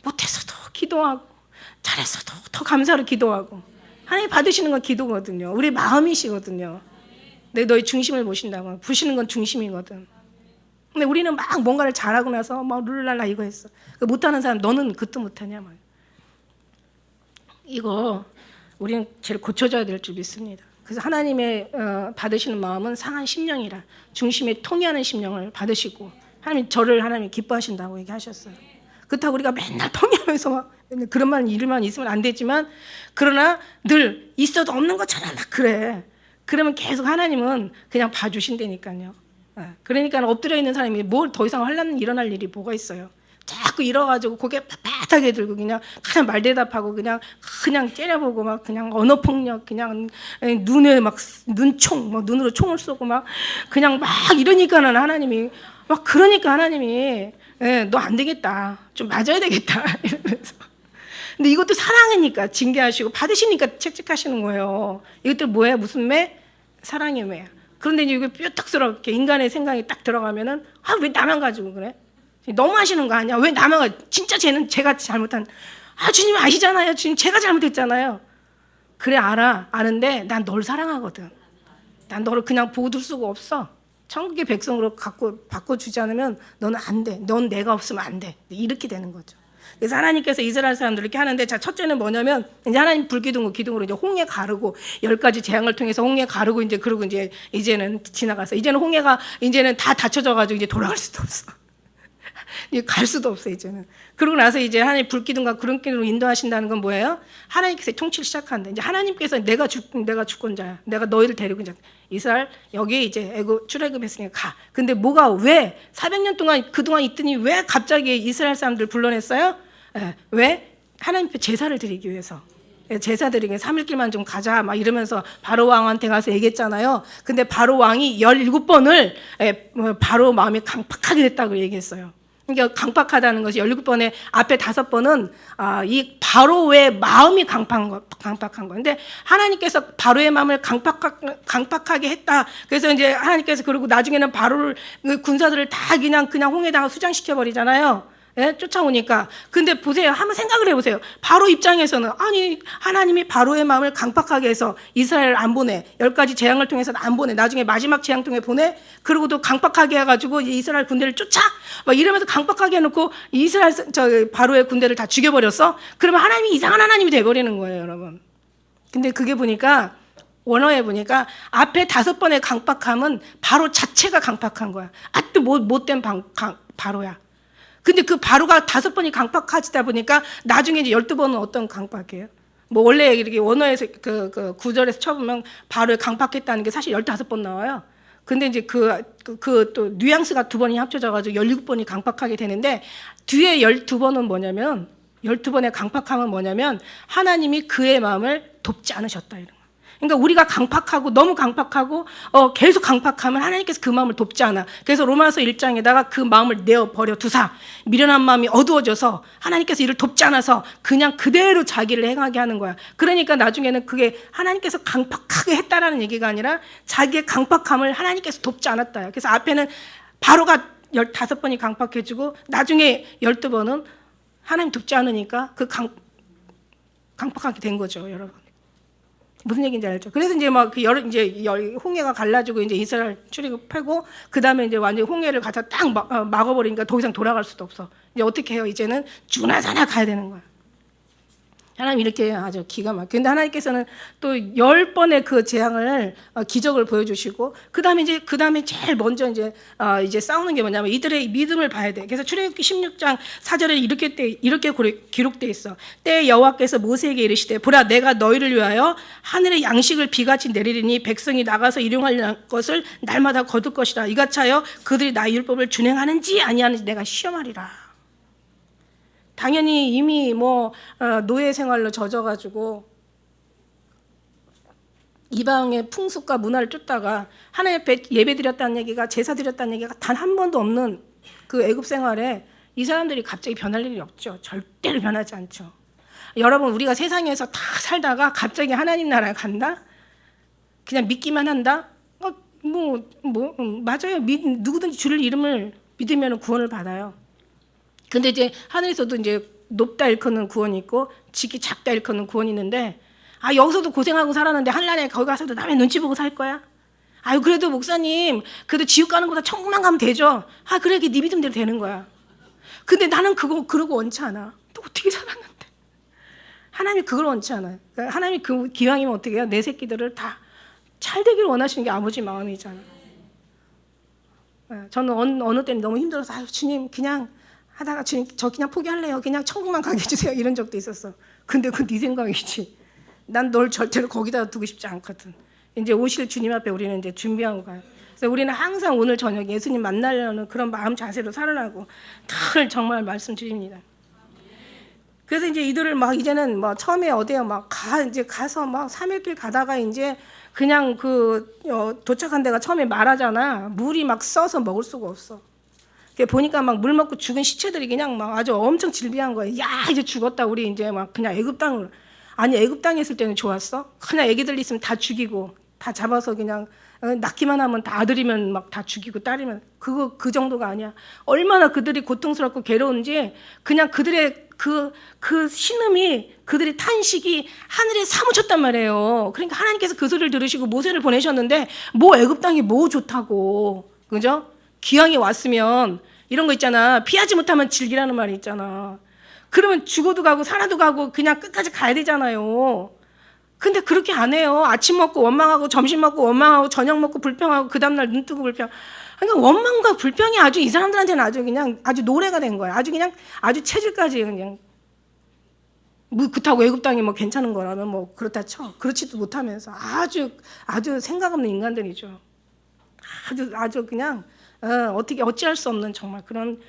못해서도 기도하고 잘해서도 더 감사로 기도하고. 하나님 받으시는 건 기도거든요. 우리 마음이시거든요. 너희 중심을 보신다고. 보시는 건 중심이거든. 근데 우리는 막 뭔가를 잘하고 나서 막 룰랄라 이거 했어. 못하는 사람, 너는 그것도 못하냐 막. 이거 우리는 제일 고쳐져야 될 줄 믿습니다. 그래서 하나님의 받으시는 마음은 상한 심령이라 중심에 통회하는 심령을 받으시고 하나님이 기뻐하신다고 얘기하셨어요. 그렇다고 우리가 맨날 통회하면서 막 그런 말 일만 있으면 안 되지만 그러나 늘 있어도 없는 것처럼 막 그래. 그러면 계속 하나님은 그냥 봐주신다니까요. 그러니까 엎드려 있는 사람이 뭘 더 이상 환난 일어날 일이 뭐가 있어요. 자꾸 일어가지고 고개 빳빳하게 들고 그냥 말대답하고 그냥 째려보고 막 그냥 언어폭력 그냥 눈에 막 눈총 막 눈으로 총을 쏘고 막 그냥 막 이러니까는 하나님이 막 그러니까 하나님이 너 안 되겠다 좀 맞아야 되겠다 이러면서 근데 이것도 사랑이니까 징계하시고 받으시니까 책책하시는 거예요. 이것도 뭐예요? 무슨 매? 사랑의 매야. 그런데 이제 이게 뾰족스럽게 인간의 생각이 딱 들어가면은 왜 나만 가지고 그래? 너무 하시는 거 아니야? 왜 나만 진짜 쟤는 제가 잘못한 주님 아시잖아요. 주님 제가 잘못했잖아요. 그래 아는데 난 널 사랑하거든. 난 너를 그냥 보둘 수가 없어. 천국의 백성으로 바꿔주지 않으면 너는 안 돼. 넌 내가 없으면 안 돼. 이렇게 되는 거죠. 그래서 하나님께서 이스라엘 사람들 이렇게 하는데 자 첫째는 뭐냐면 이제 하나님 불기둥으로 이제 홍해 가르고 10가지 재앙을 통해서 홍해 가르고 이제 그러고 이제는 지나가서 이제는 홍해가 이제는 다 닫혀져가지고 이제 돌아갈 수도 없어. 갈 수도 없어 이제는. 그러고 나서 이제 하나님 불기둥과 구름기둥으로 인도하신다는 건 뭐예요? 하나님께서 통치를 시작한다. 이제 하나님께서 내가 주권자야. 내가 너희를 데리고 이제 이스라엘 여기 이제 출애굽했으니까 가. 근데 뭐가 왜 400년 동안 그동안 있더니 왜 갑자기 이스라엘 사람들 불러냈어요? 왜? 하나님 앞에 제사를 드리기 위해서. 제사 드리기 3일길만 좀 가자 막 이러면서 바로 왕한테 가서 얘기했잖아요. 근데 바로 왕이 17번을 바로 마음이 강팍하게 됐다고 얘기했어요. 그러니까 강팍하다는 것이 17번에 앞에 5번은 이 바로의 마음이 강팍한 거. 근데 하나님께서 바로의 마음을 강팍하게 했다. 그래서 이제 하나님께서 그러고 나중에는 바로를 군사들을 다 그냥 홍해다가 수장시켜 버리잖아요. 예? 쫓아오니까. 근데 보세요. 한번 생각을 해보세요. 바로 입장에서는 아니 하나님이 바로의 마음을 강팍하게 해서 이스라엘을 안 보내. 10가지 재앙을 통해서는 안 보내. 나중에 마지막 재앙 통해 보내. 그리고도 강팍하게 해가지고 이스라엘 군대를 쫓아. 막 이러면서 강팍하게 해놓고 이스라엘 바로의 군대를 다 죽여버렸어. 그러면 하나님이 이상한 하나님이 돼버리는 거예요, 여러분. 근데 그게 보니까 원어에 보니까 앞에 5번의 강팍함은 바로 자체가 강팍한 거야. 또 못된 바로야. 근데 그 바로가 5번이 강팍하시다 보니까 나중에 이제 12번은 어떤 강팍이에요? 뭐 원래 이렇게 원어에서 그 구절에서 쳐보면 바로에 강팍했다는 게 사실 15번 나와요. 근데 이제 또 뉘앙스가 2번이 합쳐져가지고 17번이 강팍하게 되는데 뒤에 12번은 뭐냐면 12번의 강팍함은 뭐냐면 하나님이 그의 마음을 돕지 않으셨다 이런. 그러니까 우리가 강팍하고 너무 강팍하고 계속 강팍하면 하나님께서 그 마음을 돕지 않아. 그래서 로마서 1장에다가 그 마음을 내어버려 두사 미련한 마음이 어두워져서 하나님께서 이를 돕지 않아서 그냥 그대로 자기를 행하게 하는 거야. 그러니까 나중에는 그게 하나님께서 강팍하게 했다라는 얘기가 아니라 자기의 강팍함을 하나님께서 돕지 않았다. 그래서 앞에는 바로가 15번이 강팍해지고 나중에 12번은 하나님 돕지 않으니까 그 강팍하게 된 거죠, 여러분. 무슨 얘기인지 알죠? 그래서 이제 막 홍해가 갈라지고 이제 이스라엘 출애굽하고 그 다음에 이제 완전 홍해를 갖다 딱 막아버리니까 더 이상 돌아갈 수도 없어. 이제 어떻게 해요? 이제는 주나사나 가야 되는 거야. 하나님 이렇게 아주 기가 막혀. 근데 하나님께서는 또 10번의 그 재앙을 기적을 보여주시고 그 다음에 제일 먼저 이제 싸우는 게 뭐냐면 이들의 믿음을 봐야 돼. 그래서 출애굽기 16장 4절에 이렇게 기록돼 있어. 때 여호와께서 모세에게 이르시되 보라 내가 너희를 위하여 하늘의 양식을 비같이 내리리니 백성이 나가서 일용할 것을 날마다 거둘 것이라. 이같이 하여 그들이 나의 율법을 준행하는지 아니하는지 내가 시험하리라. 당연히 이미 노예 생활로 젖어가지고 이방의 풍습과 문화를 쫓다가 하나님 앞에 예배드렸다는 얘기가 제사드렸다는 얘기가 단 한 번도 없는 그 애굽 생활에 이 사람들이 갑자기 변할 일이 없죠. 절대로 변하지 않죠. 여러분 우리가 세상에서 다 살다가 갑자기 하나님 나라에 간다? 그냥 믿기만 한다? 맞아요. 누구든지 주를 이름을 믿으면 구원을 받아요. 근데 이제 하늘에서도 이제 높다 일컫는 구원이 있고 지기 작다 일컫는 구원이 있는데 여기서도 고생하고 살았는데 하늘나라에 거기 가서도 남의 눈치 보고 살 거야? 그래도 목사님 그래도 지옥 가는 것보다 천국만 가면 되죠. 그래 네 믿음대로 되는 거야. 근데 나는 그러고 원치 않아. 또 어떻게 살았는데 하나님이 그걸 원치 않아요. 그러니까 하나님이 그 기왕이면 어떻게 해요? 내 새끼들을 다 잘 되기를 원하시는 게 아버지 마음이잖아요. 저는 어느 때는 너무 힘들어서 아유 주님 그냥 하다가 주님 저 그냥 포기할래요. 그냥 천국만 가게 해주세요. 이런 적도 있었어. 근데 그건 네 생각이지. 난 널 절대로 거기다 두고 싶지 않거든. 이제 오실 주님 앞에 우리는 이제 준비하고 가요. 그래서 우리는 항상 오늘 저녁 예수님 만나려는 그런 마음 자세로 살아나고 늘 정말 말씀드립니다. 그래서 이제 이들을 막 이제는 뭐 처음에 어디에 이제 가서 막 3일길 가다가 이제 그냥 도착한 데가 처음에 말하잖아. 물이 막 써서 먹을 수가 없어. 보니까 막 물 먹고 죽은 시체들이 그냥 막 아주 엄청 질비한 거예요. 야 이제 죽었다 우리 이제 막 그냥 애굽 땅으로. 아니 애굽 땅에 있을 때는 좋았어? 그냥 애기들 있으면 다 죽이고 다 잡아서 그냥 낳기만 하면 다 아들이면 막 다 죽이고 딸이면 그 정도가 아니야. 얼마나 그들이 고통스럽고 괴로운지 그냥 그들의 그 신음이 그들의 탄식이 하늘에 사무쳤단 말이에요. 그러니까 하나님께서 그 소리를 들으시고 모세를 보내셨는데 뭐 애굽 땅이 뭐 좋다고 그죠? 기왕이 왔으면 이런 거 있잖아. 피하지 못하면 질기라는 말이 있잖아. 그러면 죽어도 가고 살아도 가고 그냥 끝까지 가야 되잖아요. 근데 그렇게 안 해요. 아침 먹고 원망하고 점심 먹고 원망하고 저녁 먹고 불평하고 그 다음날 눈 뜨고 불평. 그러니까 원망과 불평이 아주 이 사람들한테는 아주 그냥 아주 노래가 된 거야. 아주 그냥 아주 체질까지 그냥 뭐 그렇다고 애굽 땅이 뭐 괜찮은 거라면 뭐 그렇다 쳐. 그렇지도 못하면서 아주 생각 없는 인간들이죠. 아주 그냥 어떻게 어찌할 수 없는 정말 그런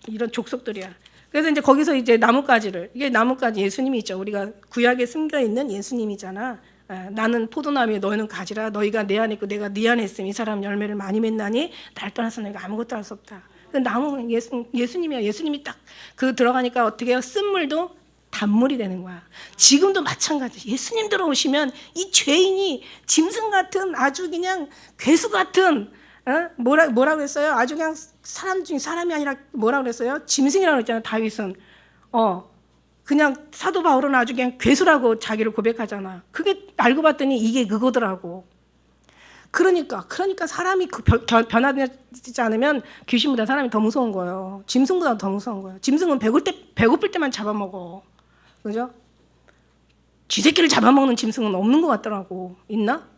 이런 족속들이야. 그래서 이제 거기서 이제 나뭇가지를 이게 나뭇가지 예수님이 있죠. 우리가 구약에 숨겨 있는 예수님이잖아. 나는 포도나무에 너희는 가지라. 너희가 내 안에 있고 내가 네 안에 있으면 이 사람 열매를 많이 맺나니 날 떠나서 너희가 아무것도 할 수 없다. 그 나무 예수님이야. 예수님이 딱 그 들어가니까 어떻게 해요? 쓴물도 단물이 되는 거야. 지금도 마찬가지. 예수님 들어오시면 이 죄인이 짐승 같은 아주 그냥 괴수 같은 뭐라 그랬어요? 아주 그냥 사람 중에 사람이 아니라 뭐라 그랬어요? 짐승이라고 그랬잖아요. 다윗은 그냥 사도 바울은 아주 그냥 괴수라고 자기를 고백하잖아. 그게 알고 봤더니 이게 그거더라고. 그러니까 사람이 변화되지 않으면 귀신보다 사람이 더 무서운 거예요. 짐승보다 더 무서운 거예요. 짐승은 배고플 때만 잡아먹어. 그죠? 쥐새끼를 잡아먹는 짐승은 없는 것 같더라고. 있나?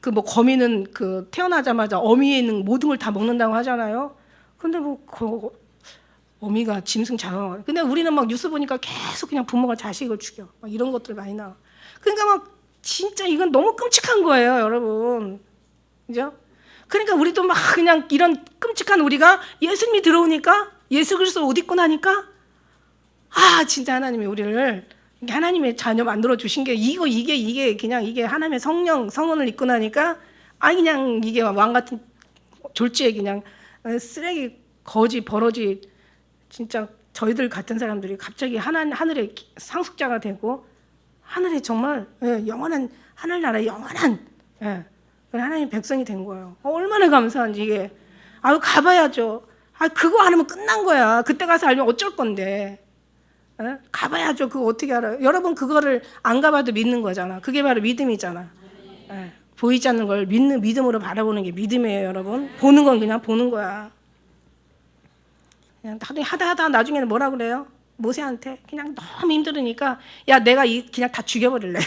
그 뭐 거미는 그 태어나자마자 어미에 있는 모든 걸 다 먹는다고 하잖아요. 근데 어미가 짐승 잡아먹어. 근데 우리는 막 뉴스 보니까 계속 그냥 부모가 자식을 죽여. 막 이런 것들 많이 나와. 그러니까 막 진짜 이건 너무 끔찍한 거예요, 여러분. 그죠? 그러니까 우리도 막 그냥 이런 끔찍한 우리가 예수님이 들어오니까 예수 그리스도 옷 입고 나니까 진짜 하나님이 우리를 하나님의 자녀 만들어 주신 게 이게 그냥 이게 하나님의 성원을 입고 나니까 그냥 이게 왕 같은 졸지에 그냥 쓰레기 거지 버러지 진짜 저희들 같은 사람들이 갑자기 하늘의 상속자가 되고 하늘에 정말 영원한 하늘나라의 영원한 하나님의 백성이 된 거예요. 얼마나 감사한지 이게. 가봐야죠. 그거 안 하면 끝난 거야. 그때 가서 알면 어쩔 건데. 가봐야죠. 그거 어떻게 알아요? 여러분 그거를 안 가봐도 믿는 거잖아. 그게 바로 믿음이잖아. 보이지 않는 걸 믿음으로 바라보는 게 믿음이에요, 여러분. 보는 건 그냥 보는 거야. 그냥 하다 나중에는 뭐라 그래요? 모세한테 그냥 너무 힘들으니까 야 내가 그냥 다 죽여버릴래.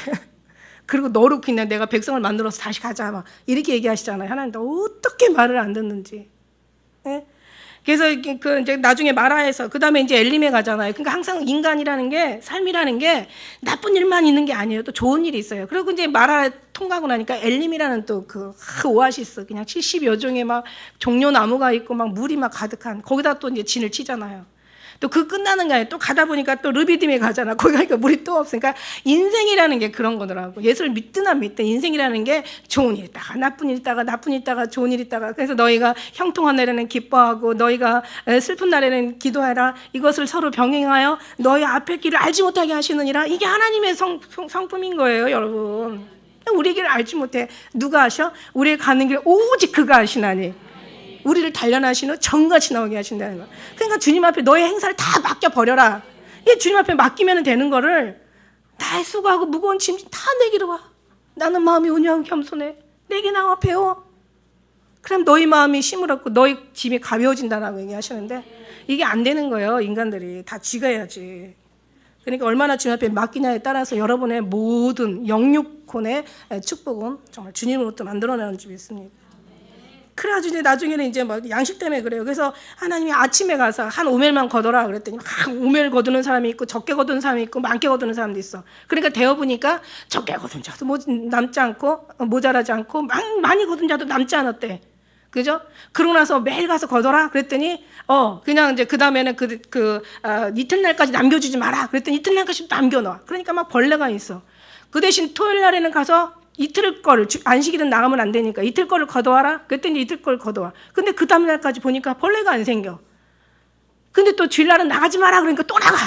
그리고 너로 그냥 내가 백성을 만들어서 다시 가자 막 이렇게 얘기하시잖아요. 하나님도 어떻게 말을 안 듣는지. 그래서 이제 나중에 마라에서 그 다음에 이제 엘림에 가잖아요. 그러니까 항상 인간이라는 게 삶이라는 게 나쁜 일만 있는 게 아니에요. 또 좋은 일이 있어요. 그리고 이제 마라 통과하고 나니까 엘림이라는 또 그 오아시스 그냥 70여 종의 막 종려 나무가 있고 막 물이 막 가득한 거기다 또 이제 진을 치잖아요. 또 그 끝나는 게 아니에요. 또 가다 보니까 또 르비딤에 가잖아. 거기 가니까 물이 또 없으니까 인생이라는 게 그런 거더라고. 예수를 믿든 안 믿든 인생이라는 게 좋은 일 있다가 나쁜 일 있다가 나쁜 일 있다가 좋은 일 있다가 그래서 너희가 형통한 날에는 기뻐하고 너희가 슬픈 날에는 기도하라. 이것을 서로 병행하여 너희 앞의 길을 알지 못하게 하시느니라. 이게 하나님의 성품인 거예요, 여러분. 우리 길을 알지 못해. 누가 아셔? 우리의 가는 길 오직 그가 아시나니. 우리를 단련하시는 정같이 나오게 하신다는 거야. 그러니까 주님 앞에 너의 행사를 다 맡겨버려라. 이 주님 앞에 맡기면 되는 거를 다 수고하고 무거운 짐 다 내기로 와. 나는 마음이 온유하고 겸손해. 내게 나와 배워. 그럼 너희 마음이 힘을 얻고 너희 짐이 가벼워진다라고 얘기하시는데 이게 안 되는 거예요. 인간들이 다 지가 해야지. 그러니까 얼마나 주님 앞에 맡기냐에 따라서 여러분의 모든 영육혼의 축복은 정말 주님으로부터 만들어내는 줄 믿습니다. 그래가지고 이제 나중에는 이제 막 양식 때문에 그래요. 그래서 하나님이 아침에 가서 한 오멜만 거둬라 그랬더니 막 오멜 거두는 사람이 있고 적게 거두는 사람이 있고 많게 거두는 사람도 있어. 그러니까 되어보니까 적게 거둔 자도 남지 않고 모자라지 않고 많이 거둔 자도 남지 않았대. 그죠? 그러고 나서 매일 가서 거둬라 그랬더니 그냥 이제 그 다음에는 이튿날까지 남겨주지 마라 그랬더니 이튿날까지 남겨놔. 그러니까 막 벌레가 있어. 그 대신 토요일 날에는 가서 이틀 거를 안식일은 나가면 안 되니까 이틀 거를 거둬와라. 그랬더니 이틀 거를 거둬와. 근데 그 다음 날까지 보니까 벌레가 안 생겨. 근데 또 주일날은 나가지 마라 그러니까 또 나가.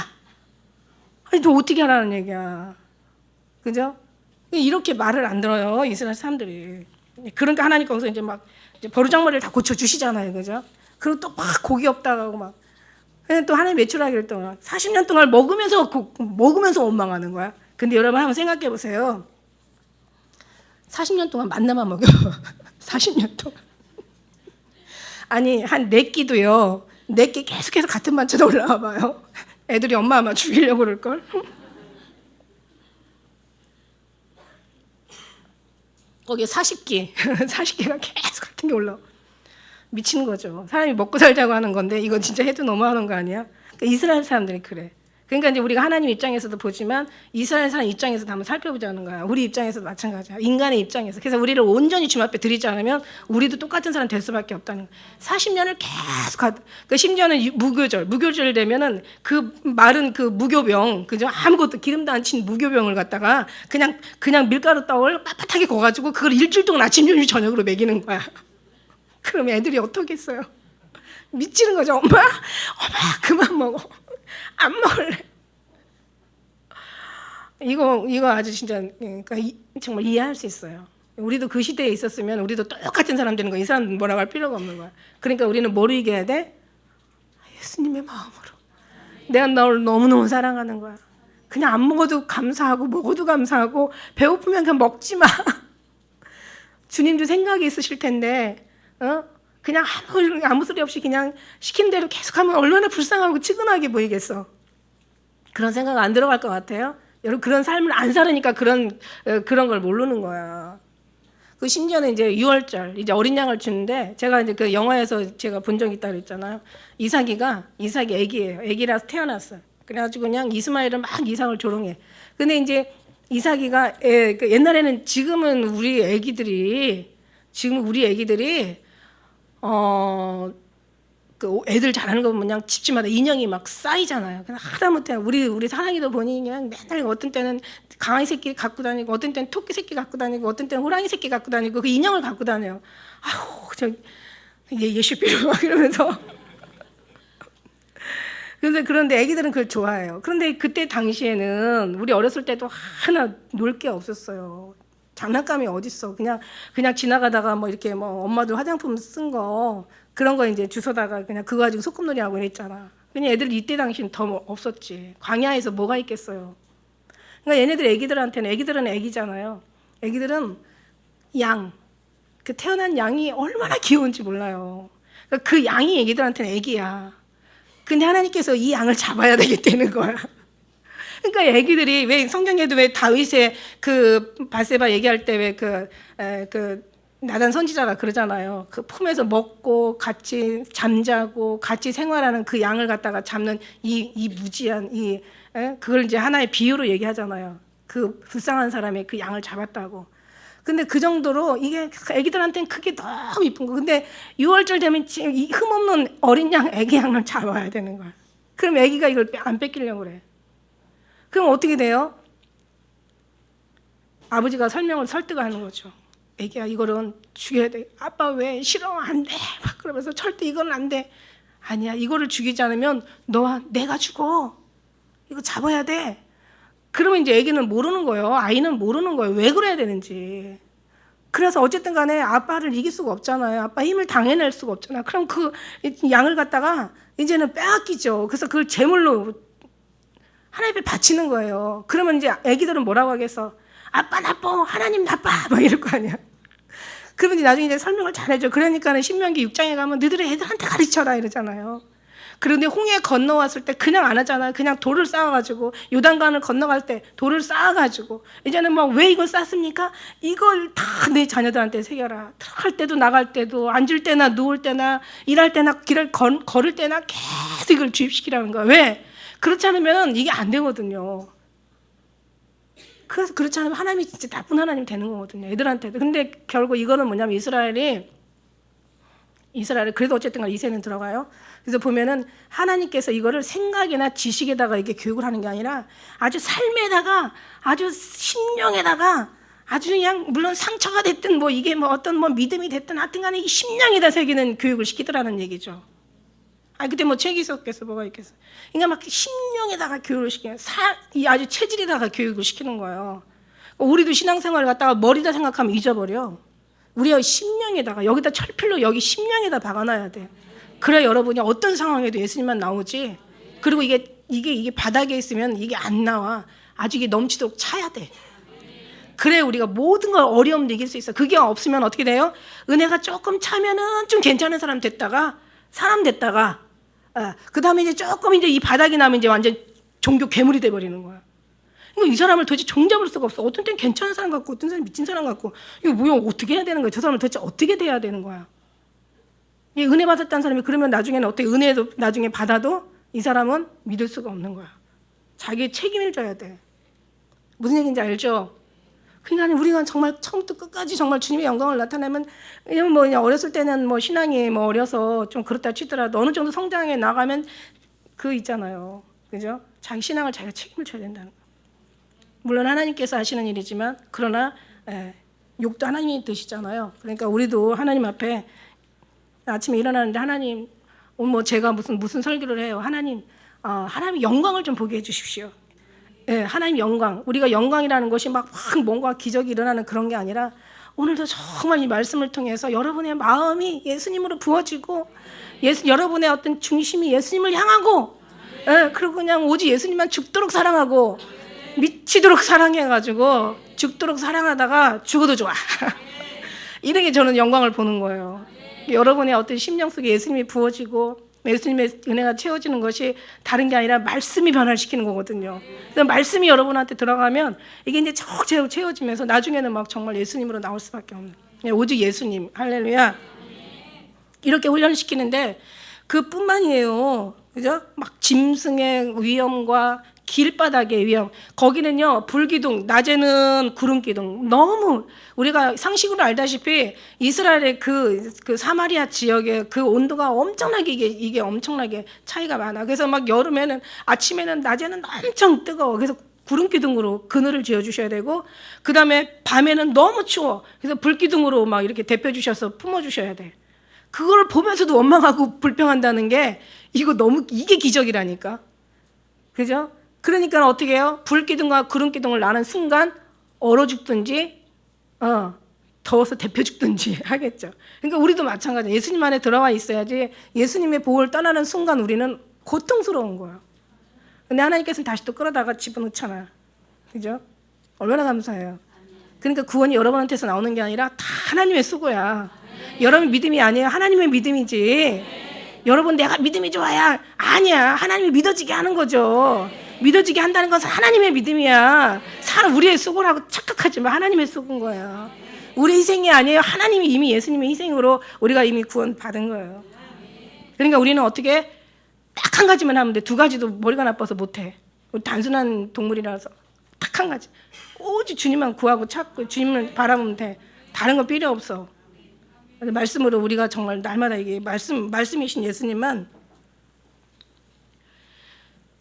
아니 또 어떻게 하라는 얘기야. 그죠? 이렇게 말을 안 들어요 이스라엘 사람들이. 그러니까 하나님 거기서 이제 막 버르장머리를 다 고쳐 주시잖아요, 그죠? 그리고 또 막 고기 없다고 하고 막. 근데 또 하나님 매출하기를 또 40년 동안 먹으면서 원망하는 거야. 근데 여러분 한번 생각해 보세요. 40년 동안 만나만 먹여. 40년 동안. 아니 한 4끼도요. 4끼 계속해서 같은 반찬 올라와 봐요. 애들이 엄마 아마 죽이려고 그럴걸. 거기에 40끼. 40끼가 계속 같은 게 올라와. 미치는 거죠. 사람이 먹고 살자고 하는 건데 이거 진짜 해도 너무하는 거 아니야? 그러니까 이스라엘 사람들이 그래. 그러니까 이제 우리가 하나님 입장에서도 보지만 이스라엘 사람 입장에서도 한번 살펴보자는 거야. 우리 입장에서도 마찬가지야. 인간의 입장에서. 그래서 우리를 온전히 주님 앞에 드리지 않으면 우리도 똑같은 사람 될 수밖에 없다는 거야. 40년을 계속 심지어는 무교절 되면은 그 마른 그 무교병, 그죠? 아무것도 기름도 안 친 무교병을 갖다가 그냥 밀가루 떡을 빳빳하게 거가지고 그걸 일주일 동안 아침, 점심, 저녁으로 먹이는 거야. 그럼 애들이 어떻겠어요? 미치는 거죠. 엄마 그만 먹어. 안 먹을래. 이거 아주 진짜 그러니까 정말 이해할 수 있어요. 우리도 그 시대에 있었으면 우리도 똑같은 사람 되는 거야. 이 사람 뭐라고 할 필요가 없는 거야. 그러니까 우리는 뭐로 이겨야 돼? 예수님의 마음으로. 내가 널 너무너무 사랑하는 거야. 그냥 안 먹어도 감사하고 먹어도 감사하고 배고프면 그냥 먹지 마. 주님도 생각이 있으실 텐데 그냥 아무 소리 없이 그냥 시킨 대로 계속하면 얼마나 불쌍하고 치근하게 보이겠어. 그런 생각 안 들어갈 것 같아요. 여러분 그런 삶을 안 살으니까 그런 걸 모르는 거야. 그 심지어는 이제 6월절 이제 어린 양을 주는데 제가 이제 그 영화에서 제가 본 적이 있다고 했잖아요. 이삭이 애기예요. 애기라서 태어났어요. 그래가지고 그냥 이스마엘은 막 이삭을 조롱해. 근데 이제 이삭이가 옛날에는 지금은 우리 애기들이 그 애들 잘하는 거 보면 그냥 집집마다 인형이 막 쌓이잖아요. 그냥 하다못해 우리 사랑이도 보니 그냥 맨날 어떤 때는 강아지 새끼 갖고 다니고 어떤 때는 토끼 새끼 갖고 다니고 어떤 때는 호랑이 새끼 갖고 다니고 그 인형을 갖고 다녀요. 아우 예시비로 막 이러면서. 그런데 애기들은 그걸 좋아해요. 그런데 그때 당시에는 우리 어렸을 때도 하나 놀 게 없었어요. 장난감이 어딨어. 그냥 지나가다가 뭐 이렇게 뭐 엄마들 화장품 쓴 거 그런 거 이제 주워다가 그냥 그거 가지고 소꿉놀이 하고 이랬잖아. 그냥 애들 이때 당시는 더 없었지. 광야에서 뭐가 있겠어요. 그러니까 애기들은 애기잖아요. 애기들은 그 태어난 양이 얼마나 귀여운지 몰라요. 그러니까 그 양이 애기들한테는 애기야. 근데 하나님께서 이 양을 잡아야 되겠다는 거야. 그러니까 애기들이 왜 성경에도 왜 다윗의 그 바세바 얘기할 때 왜 그 나단 선지자가 그러잖아요. 그 품에서 먹고 같이 잠자고 같이 생활하는 그 양을 갖다가 잡는 이 무지한 그걸 이제 하나의 비유로 얘기하잖아요. 그 불쌍한 사람이 그 양을 잡았다고. 근데 그 정도로 이게 애기들한테는 그게 너무 이쁜 거. 근데 6월절 되면 이 흠없는 어린 양, 애기 양을 잡아야 되는 거야. 그럼 애기가 이걸 안 뺏기려고 그래. 그럼 어떻게 돼요? 아버지가 설득을 하는 거죠. 애기야 이거는 죽여야 돼. 아빠 왜 싫어? 안 돼. 막 그러면서 절대 이건 안 돼. 아니야 이거를 죽이지 않으면 너와 내가 죽어. 이거 잡아야 돼. 그러면 이제 애기는 모르는 거예요. 아이는 모르는 거예요. 왜 그래야 되는지. 그래서 어쨌든 간에 아빠를 이길 수가 없잖아요. 아빠 힘을 당해낼 수가 없잖아요. 그럼 그 양을 갖다가 이제는 빼앗기죠. 그래서 그걸 제물로 하나님 앞에 바치는 거예요. 그러면 이제 애기들은 뭐라고 하겠어? 아빠 나빠, 하나님 나빠, 막 이럴 거 아니야. 그러면 나중에 이제 설명을 잘해줘. 그러니까는 신명기 6장에 가면 너희들의 애들한테 가르쳐라 이러잖아요. 그런데 홍해 건너왔을 때 그냥 안 하잖아요. 그냥 돌을 쌓아가지고 요단강을 건너갈 때 돌을 쌓아가지고 이제는 막 왜 이걸 쌓습니까? 이걸 다 내 자녀들한테 새겨라. 들어갈 때도 나갈 때도 앉을 때나 누울 때나 일할 때나 길을 걸을 때나 계속 이걸 주입시키라는 거야. 왜? 그렇지 않으면 이게 안 되거든요. 그래서 그렇지 않으면 하나님이 진짜 나쁜 하나님 되는 거거든요. 애들한테도. 근데 결국 이거는 뭐냐면 이스라엘이 그래도 어쨌든 간에 이세는 들어가요. 그래서 보면은 하나님께서 이거를 생각이나 지식에다가 이게 교육을 하는 게 아니라 아주 삶에다가 아주 심령에다가 아주 그냥 물론 상처가 됐든 뭐 이게 뭐 어떤 뭐 믿음이 됐든 하여튼 간에 이 심령에다 새기는 교육을 시키더라는 얘기죠. 그때 뭐 책이 있었겠어, 뭐가 있겠어. 그러니까 막 심령에다가 교육을 시키는, 이 아주 체질에다가 교육을 시키는 거예요. 우리도 신앙생활을 갖다가 머리다 생각하면 잊어버려. 우리가 심령에다가, 여기다 철필로 여기 심령에다 박아놔야 돼. 그래야 여러분이 어떤 상황에도 예수님만 나오지. 그리고 이게 바닥에 있으면 이게 안 나와. 아주 이게 넘치도록 차야 돼. 그래 우리가 모든 걸 어려움도 이길 수 있어. 그게 없으면 어떻게 돼요? 은혜가 조금 차면은 좀 괜찮은 사람 됐다가 그 다음에 이제 조금 이제 이 바닥이 나면 이제 완전 종교 괴물이 돼버리는 거야. 이 사람을 도대체 종잡을 수가 없어. 어떤 때는 괜찮은 사람 같고 어떤 사람 미친 사람 같고 이거 뭐야 어떻게 해야 되는 거야? 저 사람을 도대체 어떻게 돼야 되는 거야? 이 은혜 받았다는 사람이 그러면 나중에는 어떻게 은혜도 나중에 받아도 이 사람은 믿을 수가 없는 거야. 자기의 책임을 져야 돼. 무슨 얘기인지 알죠? 그러니까 우리가 정말 처음부터 끝까지 정말 주님의 영광을 나타내면 뭐 그냥 어렸을 때는 뭐 신앙이 뭐 어려서 좀 그렇다 치더라도 어느 정도 성장해 나가면 그 있잖아요. 그죠? 자기 신앙을 자기가 책임을 져야 된다는 거. 물론 하나님께서 하시는 일이지만 그러나 욕도 하나님이 드시잖아요. 그러니까 우리도 하나님 앞에 아침에 일어나는데 하나님 오늘 뭐 제가 무슨 설교를 해요. 하나님 영광을 좀 보게 해주십시오. 하나님 영광. 우리가 영광이라는 것이 막 뭔가 기적이 일어나는 그런 게 아니라 오늘도 정말 이 말씀을 통해서 여러분의 마음이 예수님으로 부어지고 여러분의 어떤 중심이 예수님을 향하고 그리고 그냥 오직 예수님만 죽도록 사랑하고 미치도록 사랑해가지고 죽도록 사랑하다가 죽어도 좋아. 이런 게 저는 영광을 보는 거예요. 여러분의 어떤 심령 속에 예수님이 부어지고 예수님의 은혜가 채워지는 것이 다른 게 아니라 말씀이 변화시키는 거거든요. 그래서 말씀이 여러분한테 들어가면 이게 이제 쭉 채워지면서 나중에는 막 정말 예수님으로 나올 수밖에 없는. 오직 예수님, 할렐루야. 이렇게 훈련시키는데 그뿐만이에요. 그죠? 막 짐승의 위험과 길바닥의 위험. 거기는요 불기둥, 낮에는 구름기둥. 너무 우리가 상식으로 알다시피 이스라엘의 그 사마리아 지역의 그 온도가 엄청나게 이게 엄청나게 차이가 많아. 그래서 막 여름에는 아침에는 낮에는 엄청 뜨거워. 그래서 구름기둥으로 그늘을 지어 주셔야 되고 그 다음에 밤에는 너무 추워. 그래서 불기둥으로 막 이렇게 데펴 주셔서 품어 주셔야 돼. 그걸 보면서도 원망하고 불평한다는 게 이게 기적이라니까. 그죠? 그러니까 어떻게 해요? 불기둥과 구름기둥을 나는 순간 얼어 죽든지 더워서 데펴 죽든지 하겠죠. 그러니까 우리도 마찬가지예요. 예수님 안에 들어와 있어야지 예수님의 보호를 떠나는 순간 우리는 고통스러운 거예요. 근데 하나님께서는 다시 또 끌어다가 집어넣잖아. 그죠? 얼마나 감사해요. 그러니까 구원이 여러분한테서 나오는 게 아니라 다 하나님의 수고야. 여러분 믿음이 아니에요. 하나님의 믿음이지. 여러분 내가 믿음이 좋아야 아니야. 하나님이 믿어지게 하는 거죠. 믿어지게 한다는 것은 하나님의 믿음이야. 우리의 수고라고 착각하지 마. 하나님의 수고인 거야. 우리 희생이 아니에요. 하나님이 이미 예수님의 희생으로 우리가 이미 구원 받은 거예요. 그러니까 우리는 어떻게 딱 한 가지만 하면 돼. 두 가지도 머리가 나빠서 못해. 단순한 동물이라서 딱 한 가지. 오직 주님만 구하고 찾고 주님을 바라보면 돼. 다른 거 필요 없어. 말씀으로 우리가 정말 날마다 이게 말씀이신 예수님만.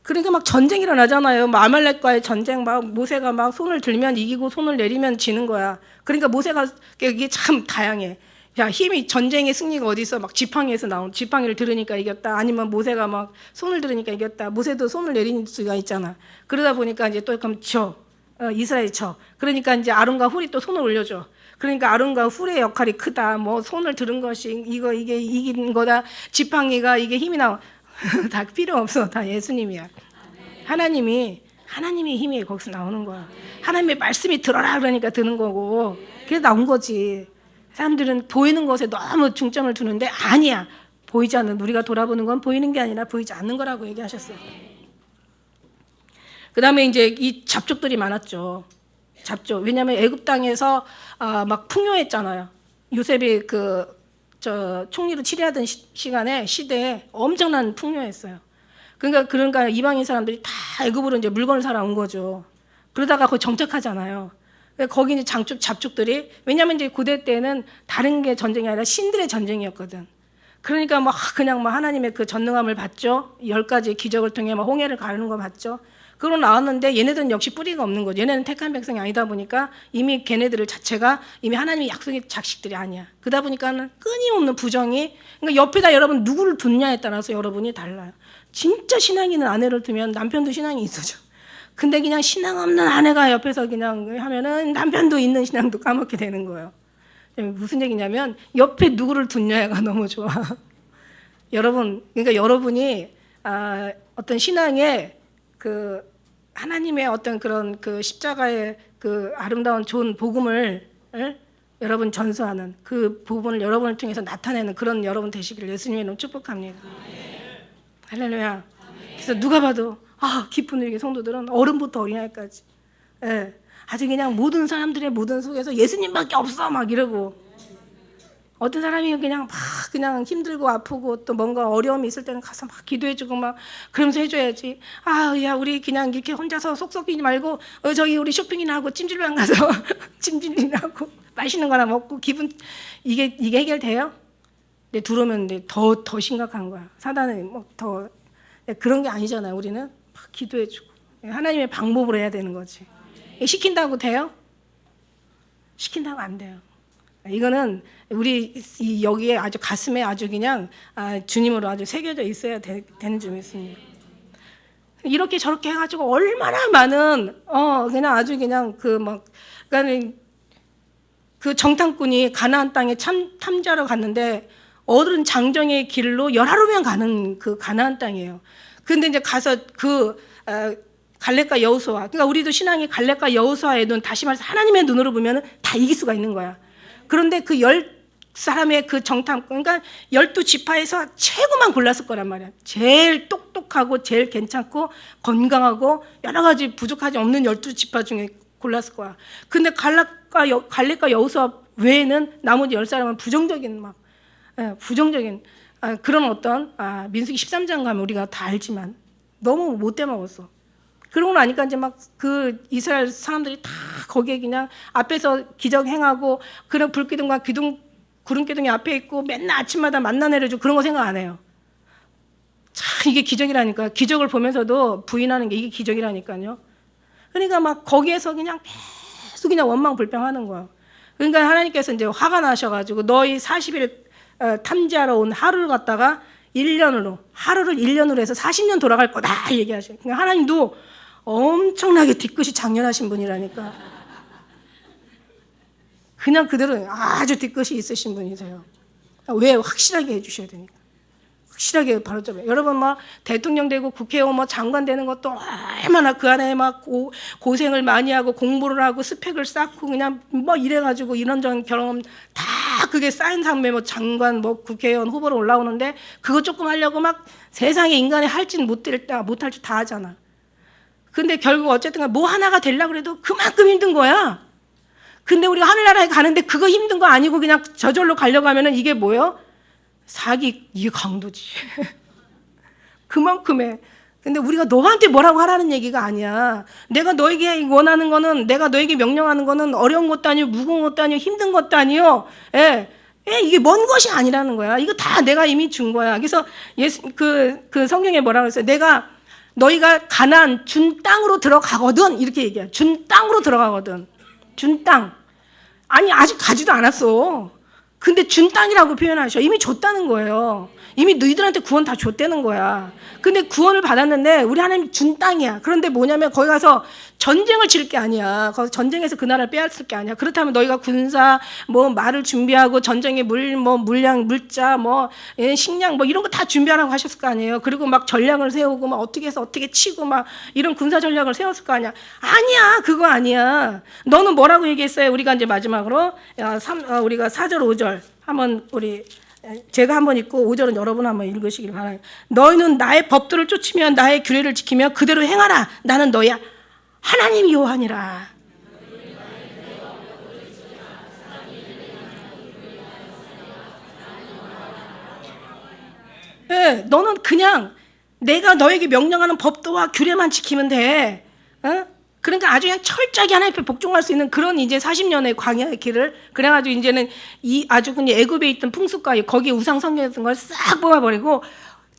그러니까 막 전쟁이 일어나잖아요. 아말렉과의 전쟁 막 모세가 막 손을 들면 이기고 손을 내리면 지는 거야. 그러니까 모세가 이게 참 다양해. 야, 힘이 전쟁의 승리가 어디 있어? 막 지팡이에서 나온 지팡이를 들으니까 이겼다. 아니면 모세가 막 손을 들으니까 이겼다. 모세도 손을 내릴 수가 있잖아. 그러다 보니까 이제 또 그럼 이스라엘이 쳐. 그러니까 이제 아론과 훌이 또 손을 올려줘. 그러니까 아론과 훌의 역할이 크다. 뭐 손을 들은 것이 이게 이긴 거다. 지팡이가 이게 힘이 나와. 다 필요 없어. 다 예수님이야. 하나님이 힘이 거기서 나오는 거야. 하나님의 말씀이 들어라 그러니까 드는 거고. 그래서 나온 거지. 사람들은 보이는 것에 너무 중점을 두는데 아니야. 보이지 않는, 우리가 돌아보는 건 보이는 게 아니라 보이지 않는 거라고 얘기하셨어요. 그 다음에 이제 이 잡족들이 많았죠. 잡족. 왜냐하면 애굽 땅에서 막 풍요했잖아요. 요셉이 총리로 치리하던 시대에 엄청난 풍요했어요. 그러니까 이방인 사람들이 다 애굽으로 이제 물건을 사러 온 거죠. 그러다가 거기 정착하잖아요. 거기 이제 잡족들이, 왜냐하면 이제 고대 때는 다른 게 전쟁이 아니라 신들의 전쟁이었거든. 그러니까 그냥 하나님의 그 전능함을 봤죠. 10가지 기적을 통해 홍해를 가르는 거 봤죠. 그러고 나왔는데 얘네들은 역시 뿌리가 없는 거죠. 얘네는 택한 백성이 아니다 보니까 이미 걔네들 자체가 이미 하나님의 약속의 자식들이 아니야. 그러다 보니까는 끊임없는 부정이, 그러니까 옆에다 여러분 누구를 둔냐에 따라서 여러분이 달라요. 진짜 신앙 있는 아내를 두면 남편도 신앙이 있어져. 근데 그냥 신앙 없는 아내가 옆에서 그냥 하면은 남편도 있는 신앙도 까먹게 되는 거예요. 무슨 얘기냐면 옆에 누구를 둔냐가 너무 좋아. 여러분, 그러니까 여러분이 어떤 신앙에 그 하나님의 어떤 그런 그 십자가의 그 아름다운 좋은 복음을 여러분 전수하는 그 부분을 여러분을 통해서 나타내는 그런 여러분 되시기를 예수님의 이름으로 축복합니다. 할렐루야. 그래서 누가 봐도 기쁜 우리 성도들은 어른부터 어린아이까지, 아주 그냥 모든 사람들의 모든 속에서 예수님밖에 없어 막 이러고, 어떤 사람이 그냥 힘들고 아프고 또 뭔가 어려움이 있을 때는 가서 막 기도해주고 막 그러면서 해줘야지. 야 우리 그냥 이렇게 혼자서 속 썩이지 말고 저기 우리 쇼핑이나 하고 찜질방 가서 찜질이나 하고 맛있는 거나 먹고 기분, 이게 해결돼요? 근데 들어오면 더 심각한 거야. 사단은 더 그런 게 아니잖아요. 우리는 막 기도해주고 하나님의 방법으로 해야 되는 거지. 시킨다고 돼요? 시킨다고 안 돼요. 이거는 우리 여기에 아주 가슴에 아주 그냥 주님으로 아주 새겨져 있어야 되는 점이 있습니다. 이렇게 저렇게 해가지고 얼마나 많은 그냥 아주 그냥 그러니까 그 정탐꾼이 가나안 땅에 탐지하러 갔는데 어른 장정의 길로 11명 가는 그 가나안 땅이에요. 근데 이제 가서 갈렙과 여호수아, 그러니까 우리도 신앙이 갈렙과 여호수아의 눈, 다시 말해서 하나님의 눈으로 보면은 다 이길 수가 있는 거야. 그런데 그 10사람의 그 정탐꾼, 그러니까 12지파에서 최고만 골랐을 거란 말이야. 제일 똑똑하고 제일 괜찮고 건강하고 여러 가지 부족하지 없는 12지파 중에 골랐을 거야. 근데 갈렙과 여호수아 외에는 나머지 10사람은 부정적인 부정적인 그런 어떤 민수기 13장 가면 우리가 다 알지만 너무 못돼 먹었어. 그러고 나니까 이제 그 이스라엘 사람들이 다 거기에 그냥 앞에서 기적 행하고 그런 불기둥과 구름 기둥이 앞에 있고 맨날 아침마다 만나 내려주고 그런 거 생각 안 해요. 참 이게 기적이라니까. 기적을 보면서도 부인하는 게 이게 기적이라니까요. 그러니까 거기에서 그냥 계속 그냥 원망불평하는 거야. 그러니까 하나님께서 이제 화가 나셔가지고 너희 40일 탐지하러 온 하루를 갖다가 하루를 1년으로 해서 40년 돌아갈 거다 얘기하셔요. 그러니까 하나님도 엄청나게 뒤끝이 장렬하신 분이라니까. 그냥 그대로 아주 뒤끝이 있으신 분이세요. 왜? 확실하게 해주셔야 되니까. 확실하게 바로잡아요. 여러분 대통령 되고 국회의원 장관 되는 것도 얼마나 그 안에 고생을 많이 하고 공부를 하고 스펙을 쌓고 그냥 이래가지고 이런저런 경험 다 그게 쌓인 상태 장관 국회의원 후보로 올라오는데 그거 조금 하려고 세상에 인간이 할진 못할 짓 다 하잖아. 근데 결국 어쨌든 뭐 하나가 되려고 해도 그만큼 힘든 거야. 근데 우리가 하늘나라에 가는데 그거 힘든 거 아니고 그냥 저절로 가려고 하면은 이게 뭐예요? 사기, 이게 강도지. 그만큼의. 근데 우리가 너한테 뭐라고 하라는 얘기가 아니야. 내가 너에게 원하는 거는, 내가 너에게 명령하는 거는 어려운 것도 아니고 무거운 것도 아니고 힘든 것도 아니요. 이게 먼 것이 아니라는 거야. 이거 다 내가 이미 준 거야. 그래서 그 성경에 뭐라고 했어요? 너희가 가나안 준 땅으로 들어가거든. 이렇게 얘기해. 준 땅으로 들어가거든. 준 땅. 아니 아직 가지도 않았어. 근데 준 땅이라고 표현하셔. 이미 줬다는 거예요. 이미 너희들한테 구원 다 줬다는 거야. 근데 구원을 받았는데 우리 하나님 준 땅이야. 그런데 뭐냐면 거기 가서 전쟁을 칠 게 아니야. 거기서 전쟁에서 그 나라를 빼앗을 게 아니야. 그렇다면 너희가 군사 말을 준비하고 전쟁의 물량 물자 식량 이런 거 다 준비하라고 하셨을 거 아니에요. 그리고 전략을 세우고 어떻게 해서 어떻게 치고 이런 군사 전략을 세웠을 거 아니야. 아니야. 그거 아니야. 너는 뭐라고 얘기했어요? 우리가 이제 마지막으로 우리가 4절 5절 한번 우리 제가 한번 읽고 5절은 여러분 한번 읽으시길 바라요. 너희는 나의 법도를 쫓으며 나의 규례를 지키며 그대로 행하라. 나는 너희 하나님 여호와니라. 네, 너는 그냥 내가 너에게 명령하는 법도와 규례만 지키면 돼. 그러니까 아주 그냥 철저하게 하나님 앞에 복종할 수 있는 그런 이제 40년의 광야의 길을, 그래가지고 이제는 이 아주 그냥 애굽에 있던 풍습과 거기에 우상 성경했던 걸 싹 뽑아버리고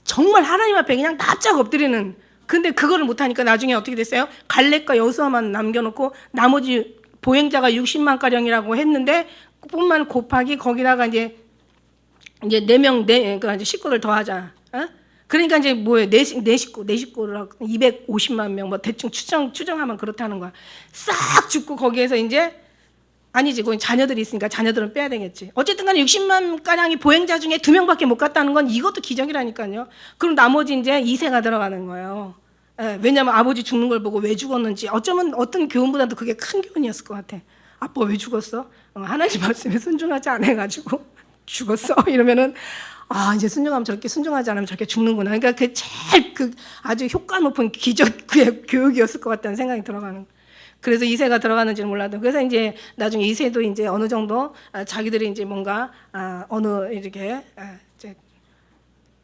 정말 하나님 앞에 그냥 납작 엎드리는. 근데 그거를 못하니까 나중에 어떻게 됐어요? 갈렙과 여호수아만 남겨놓고 나머지 보행자가 60만 가량이라고 했는데 뿐만 곱하기 거기다가 이제 4명, 그러니까 이제 식구를 더하자. 그러니까 이제 뭐예요? 내 식구를 250만 명, 뭐 대충 추정하면 그렇다는 거야. 싹 죽고 거기에서 이제 아니지, 거기 자녀들이 있으니까 자녀들은 빼야 되겠지. 어쨌든 간에 60만 가량이 보행자 중에 2명밖에 못 갔다는 건 이것도 기적이라니까요. 그럼 나머지 이제 2세가 들어가는 거예요. 왜냐면 아버지 죽는 걸 보고 왜 죽었는지, 어쩌면 어떤 교훈보다도 그게 큰 교훈이었을 것 같아. 아빠 왜 죽었어? 하나님 말씀에 순종하지 않아가지고 죽었어. 이러면은 이제 순종하면 저렇게, 순종하지 않으면 저렇게 죽는구나. 그러니까 그 제일 아주 효과 높은 기적 교육이었을 것 같다는 생각이 들어가는 거예요. 그래서 2세가 들어가는지는 몰라도, 그래서 이제 나중에 2세도 이제 어느 정도 자기들이 이제 뭔가 어느 이렇게 이제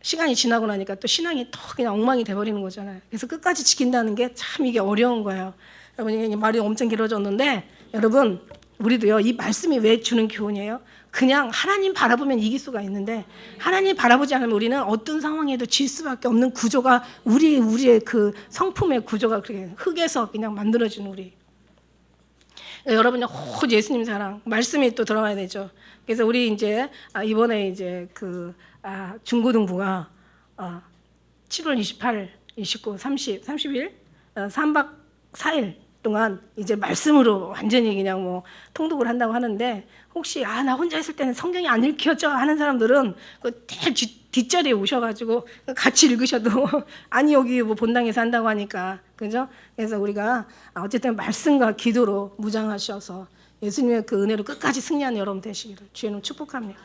시간이 지나고 나니까 또 신앙이 또 그냥 엉망이 돼버리는 거잖아요. 그래서 끝까지 지킨다는 게 참 이게 어려운 거예요. 여러분, 이게 말이 엄청 길어졌는데, 여러분 우리도요, 이 말씀이 왜 주는 교훈이에요? 그냥 하나님 바라보면 이길 수가 있는데, 하나님 바라보지 않으면 우리는 어떤 상황에도 질 수밖에 없는 구조가, 우리의 그 성품의 구조가 그렇게 흙에서 그냥 만들어진 우리. 여러분요, 예수님 사랑 말씀이 또 들어가야 되죠. 그래서 우리 이제 이번에 이제 그 중고등부가 7월 28일, 29, 30, 30일 3박 4일 동안 이제 말씀으로 완전히 그냥 뭐 통독을 한다고 하는데, 혹시 나 혼자 있을 때는 성경이 안 읽혀져 하는 사람들은 그 뒷자리에 오셔가지고 같이 읽으셔도 아니 여기 뭐 본당에서 한다고 하니까, 그죠? 그래서 우리가 어쨌든 말씀과 기도로 무장하셔서 예수님의 그 은혜로 끝까지 승리하는 여러분 되시기를 주의 이름으로 축복합니다.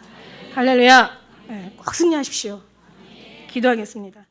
할렐루야. 네, 꼭 승리하십시오. 기도하겠습니다.